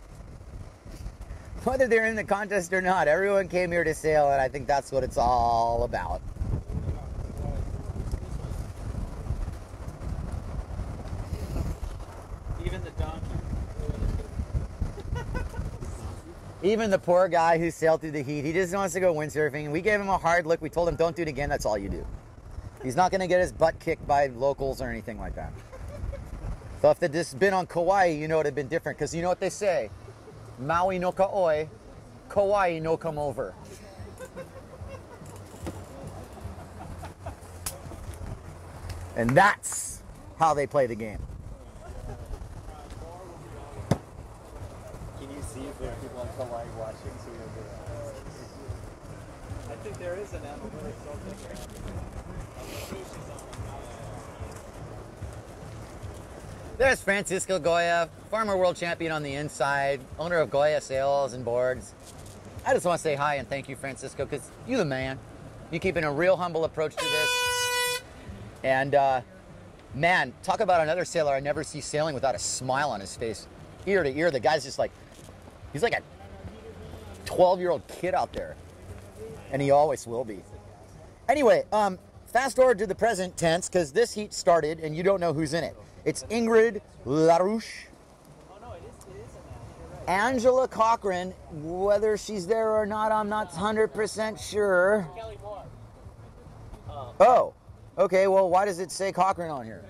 whether they're in the contest or not, everyone came here to sail, and I think that's what it's all about. Even the donkey. Even the poor guy who sailed through the heat, he just wants to go windsurfing. We gave him a hard look. We told him, don't do it again. That's all you do. He's not going to get his butt kicked by locals or anything like that. So if this had been on Kauai, you know it would have been different. Because you know what they say? Maui no ka'oi, Kauai no come over. And that's how they play the game. Can you see if there are people on Kauai watching? So you'll do that. I think there is an analytics on there. There's Francisco Goya, former world champion on the inside, owner of Goya Sails and Boards. I just want to say hi and thank you, Francisco, because you're the man. You're keeping a real humble approach to this. And, man, talk about another sailor I never see sailing without a smile on his face. Ear to ear, the guy's just like, he's like a 12-year-old kid out there. And he always will be. Anyway, fast forward to the present tense, because this heat started and you don't know who's in it. It's Ingrid LaRouche. Oh, no, it is an you're right. Angela Cochran, whether she's there or not, I'm not 100% sure. Kelly Moore. Oh, okay, well, why does it say Cochran on here?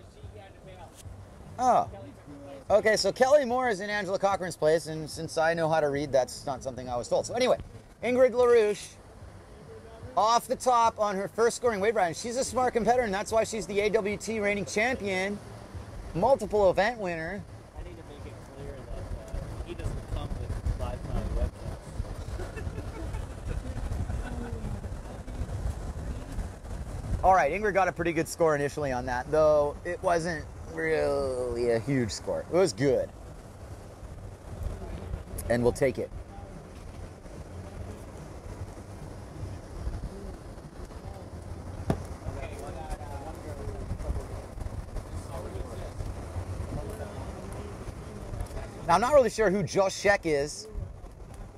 Oh, okay, so Kelly Moore is in Angela Cochran's place, and since I know how to read, that's not something I was told. So anyway, Ingrid LaRouche, off the top on her first scoring wave ride. She's a smart competitor, and that's why she's the AWT reigning champion, multiple event winner. I need to make it clear that he doesn't come with live webcast. All right, Ingrid got a pretty good score initially on that, though it wasn't really a huge score. It was good. And we'll take it. Now, I'm not really sure who Josh Sheck is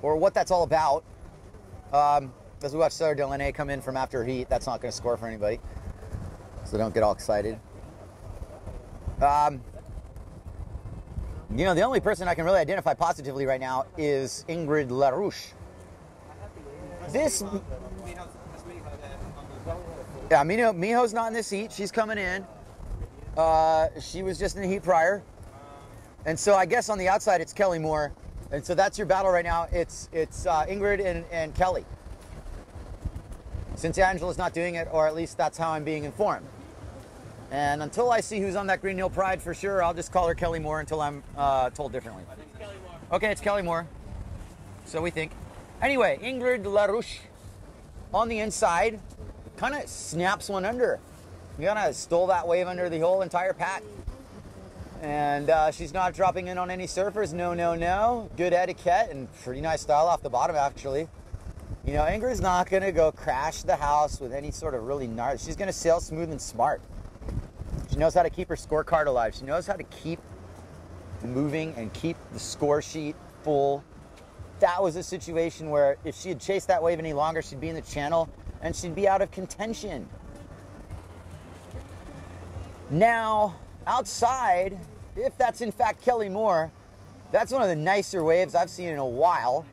or what that's all about. As we watch Sarah Delaney come in from after heat, that's not going to score for anybody. So don't get all excited. You know, the only person I can really identify positively right now is Ingrid LaRouche. This... Yeah, Miho's not in this heat. She's coming in. She was just in the heat prior. And so I guess on the outside it's Kelly Moore. And so that's your battle right now. It's Ingrid and Kelly. Since Angela's not doing it, or at least that's how I'm being informed. And until I see who's on that Green Hill Pride for sure, I'll just call her Kelly Moore until I'm told differently. Okay, it's Kelly Moore. So we think. Anyway, Ingrid LaRouche on the inside kind of snaps one under. You kind of stole that wave under the whole entire pack. And she's not dropping in on any surfers. No, no, no. Good etiquette and pretty nice style off the bottom, actually. You know, Ingrid's not going to go crash the house with any sort of really gnarly. She's going to sail smooth and smart. She knows how to keep her scorecard alive. She knows how to keep moving and keep the score sheet full. That was a situation where if she had chased that wave any longer, she'd be in the channel and she'd be out of contention. Now, outside, if that's in fact Kelly Moore, that's one of the nicer waves I've seen in a while.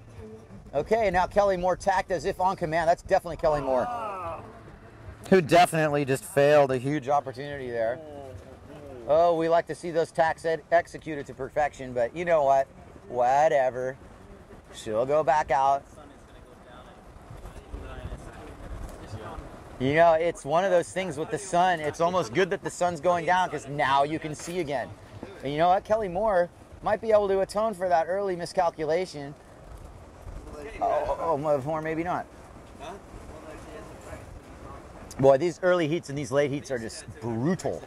Okay, now Kelly Moore tacked as if on command. That's definitely Kelly Moore, who definitely just failed a huge opportunity there. Oh, we like to see those tacks executed to perfection, but you know what? Whatever. She'll go back out. You know, it's one of those things with the sun. It's almost good that the sun's going down because now you can see again. And you know what? Kelly Moore might be able to atone for that early miscalculation. Or maybe not. Boy, these early heats and these late heats are just brutal.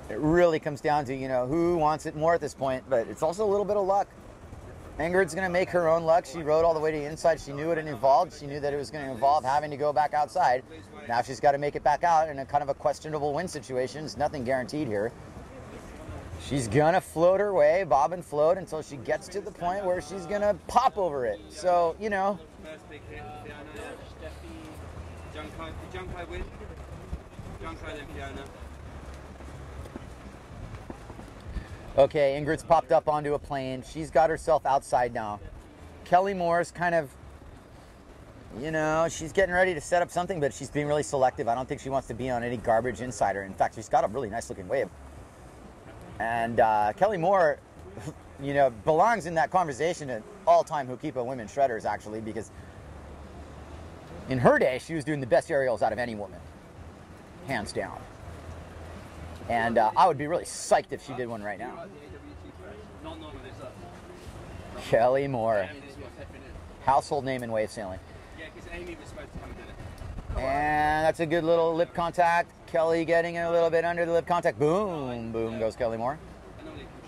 It really comes down to, you know, who wants it more at this point, but it's also a little bit of luck. Ingrid's going to make her own luck. She rode all the way to the inside. She knew what it involved. She knew that it was going to involve having to go back outside. Now she's got to make it back out in a kind of a questionable wind situation. There's nothing guaranteed here. She's going to float her way, bob and float, until she gets to the point where she's going to pop over it. So, you know. Okay, Ingrid's popped up onto a plane. She's got herself outside now. Kelly Moore's kind of, you know, she's getting ready to set up something, but she's being really selective. I don't think she wants to be on any garbage insider. In fact, she's got a really nice looking wave. And Kelly Moore, you know, belongs in that conversation at all-time Hookipa women shredders, actually, because in her day, she was doing the best aerials out of any woman, hands down. And I would be really psyched if she did one right now. Kelly Moore, household name in wave sailing. And that's a good little lip contact. Kelly getting a little bit under the lip contact. Boom, boom goes Kelly Moore.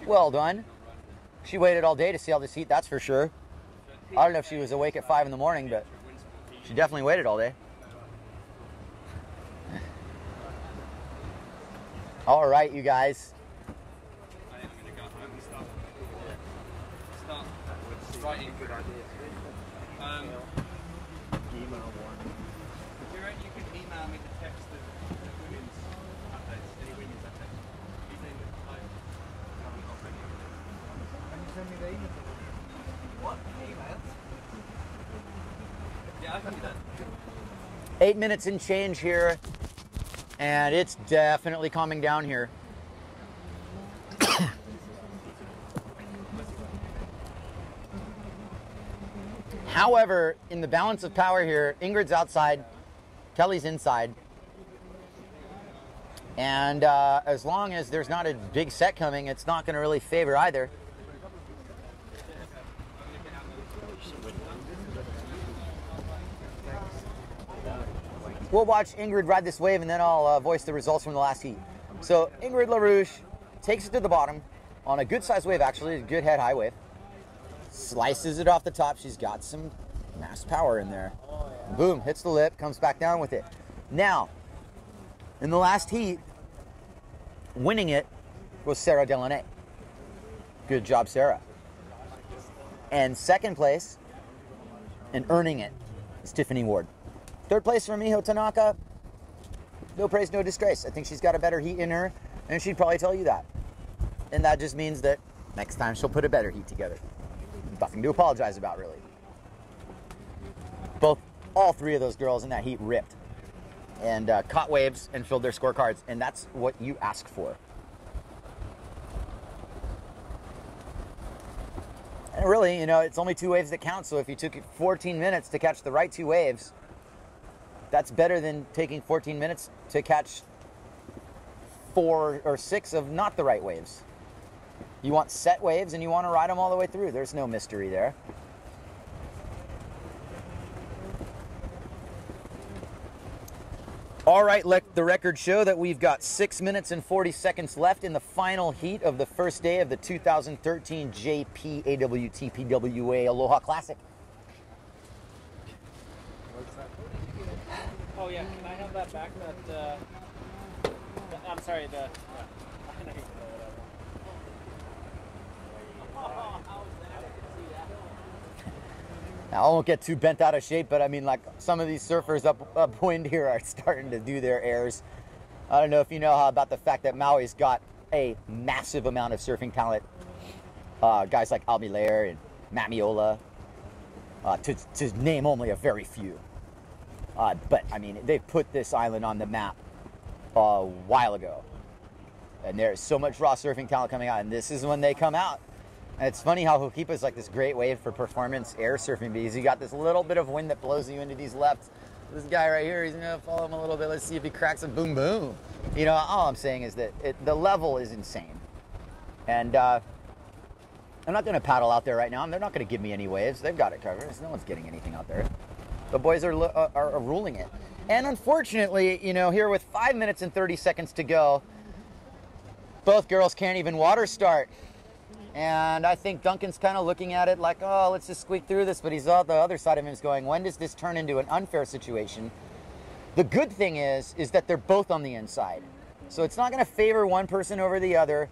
Well done. She waited all day to sail this heat, that's for sure. I don't know if she was awake at 5 in the morning, but she definitely waited all day. All right, you guys. Yeah, I can do that. 8 minutes and change here, and it's definitely calming down here. However, in the balance of power here, Ingrid's outside, Kelly's inside. And as long as there's not a big set coming, it's not going to really favor either. we'll watch Ingrid ride this wave, and then I'll voice the results from the last heat. So Ingrid LaRouche takes it to the bottom on a good size wave, actually, a good head high wave. Slices it off the top. She's got some mass power in there. Boom, hits the lip, comes back down with it. Now, in the last heat, winning it was Sarah Delaunay. Good job, Sarah. And second place, and earning it, is Tiffany Ward. Third place for Miho Tanaka. No praise, no disgrace. I think she's got a better heat in her, and she'd probably tell you that. And that just means that next time she'll put a better heat together. Nothing to apologize about, really. All three of those girls in that heat ripped and caught waves and filled their scorecards, and that's what you ask for. And really, you know, it's only 2 waves that count, so if you took 14 minutes to catch the right 2 waves, that's better than taking 14 minutes to catch 4 or 6 of not the right waves. You want set waves and you want to ride them all the way through. There's no mystery there. All right, let the record show that we've got 6 minutes and 40 seconds left in the final heat of the first day of the 2013 JPAWTPWA Aloha Classic. Oh yeah, can I have that back? I'm sorry, I know you know Now, I won't get too bent out of shape, but I mean, like, some of these surfers upwind here are starting to do their airs. I don't know if you know about the fact that Maui's got a massive amount of surfing talent. Guys like Albi Lair and Matt Miola, to name only a very few. But, I mean, they put this island on the map a while ago. And there's so much raw surfing talent coming out, and this is when they come out. And it's funny how Hookipa is like this great wave for performance air surfing, because you got this little bit of wind that blows you into these lefts. This guy right here, he's gonna follow him a little bit. Let's see if he cracks a boom boom. You know, all I'm saying is that the level is insane. And I'm not gonna paddle out there right now. They're not gonna give me any waves. They've got it covered. No one's getting anything out there. The boys are ruling it. And unfortunately, you know, here with 5 minutes and 30 seconds to go, both girls can't even water start. And I think Duncan's kind of looking at it like, oh, let's just squeak through this. But he's on the other side of him is going, when does this turn into an unfair situation? The good thing is that they're both on the inside. So it's not going to favor one person over the other.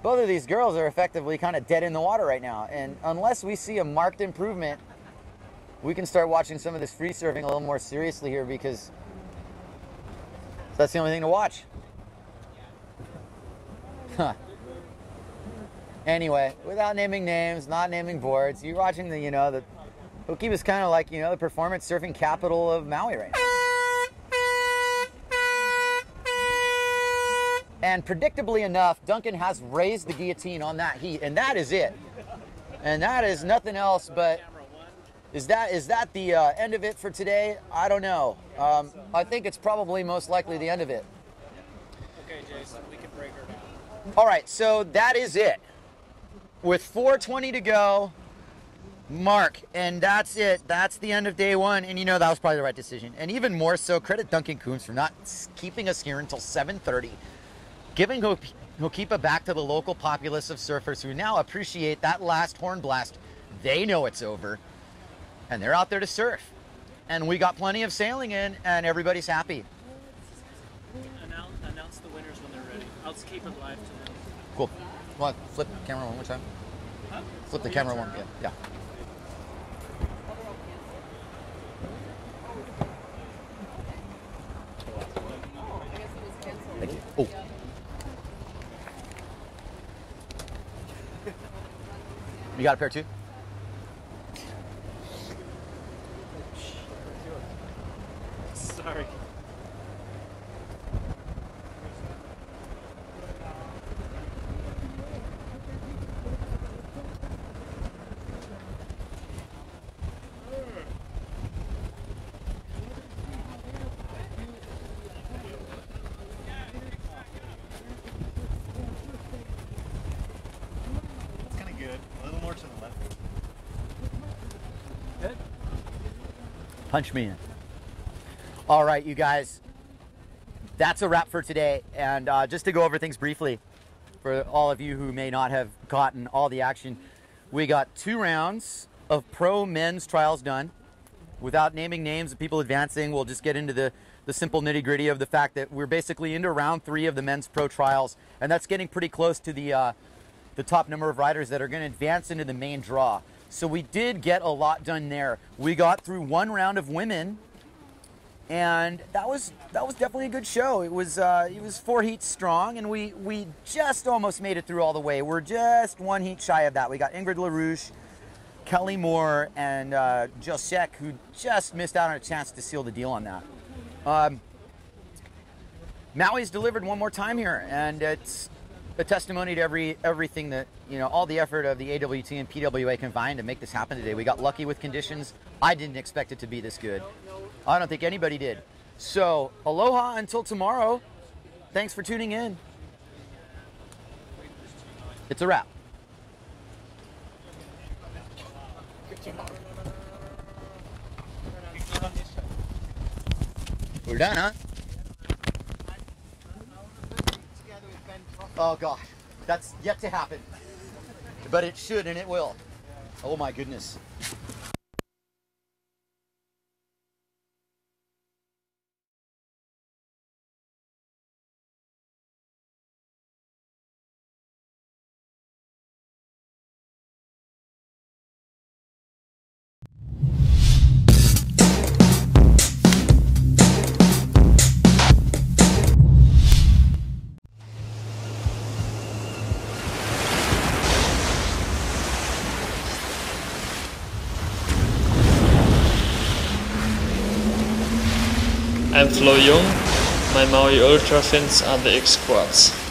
Both of these girls are effectively kind of dead in the water right now. And unless we see a marked improvement, we can start watching some of this free surfing a little more seriously here, because that's the only thing to watch. Huh. Anyway, without naming names, not naming boards, you're watching the, you know, the Hookipa is kind of like, you know, the performance surfing capital of Maui right now. And predictably enough, Duncan has raised the guillotine on that heat, and that is it. And that is nothing else but, is that the end of it for today? I don't know. I think it's probably most likely the end of it. Okay, Jason, we can break her down. All right, so that is it. With 4:20 to go, mark, and that's it. That's the end of day one, and you know that was probably the right decision. And even more so, credit Duncan Coombs for not keeping us here until 7:30, giving Hookipa back to the local populace of surfers who now appreciate that last horn blast. They know it's over, and they're out there to surf. And we got plenty of sailing in, and everybody's happy. Announce the winners when they're ready. I'll just keep it live to them. Cool. Well, flip the camera one more time. Huh? Flip the camera one. Yeah. Thank you. Oh. You got a pair too? Sorry. It's kind of good. A little more to the left. Good. Punch me in. All right, you guys, that's a wrap for today. And just to go over things briefly, for all of you who may not have gotten all the action, we got 2 rounds of pro men's trials done. Without naming names of people advancing, we'll just get into the simple nitty-gritty of the fact that we're basically into round 3 of the men's pro trials, and that's getting pretty close to the top number of riders that are going to advance into the main draw. So we did get a lot done there. We got through 1 round of women, and that was definitely a good show. It was 4 heats strong, and we just almost made it through all the way. We're just 1 heat shy of that. We got Ingrid LaRouche, Kelly Moore, and Josek, who just missed out on a chance to seal the deal on that. Maui's delivered one more time here, and it's a testimony to everything that, you know, all the effort of the AWT and PWA combined to make this happen today. We got lucky with conditions. I didn't expect it to be this good. I don't think anybody did. So, aloha until tomorrow. Thanks for tuning in. It's a wrap. We're done, huh? Oh gosh, that's yet to happen. But it should and it will. Oh my goodness. I'm Flo Jung, my Maui Ultra fins are the X Quads.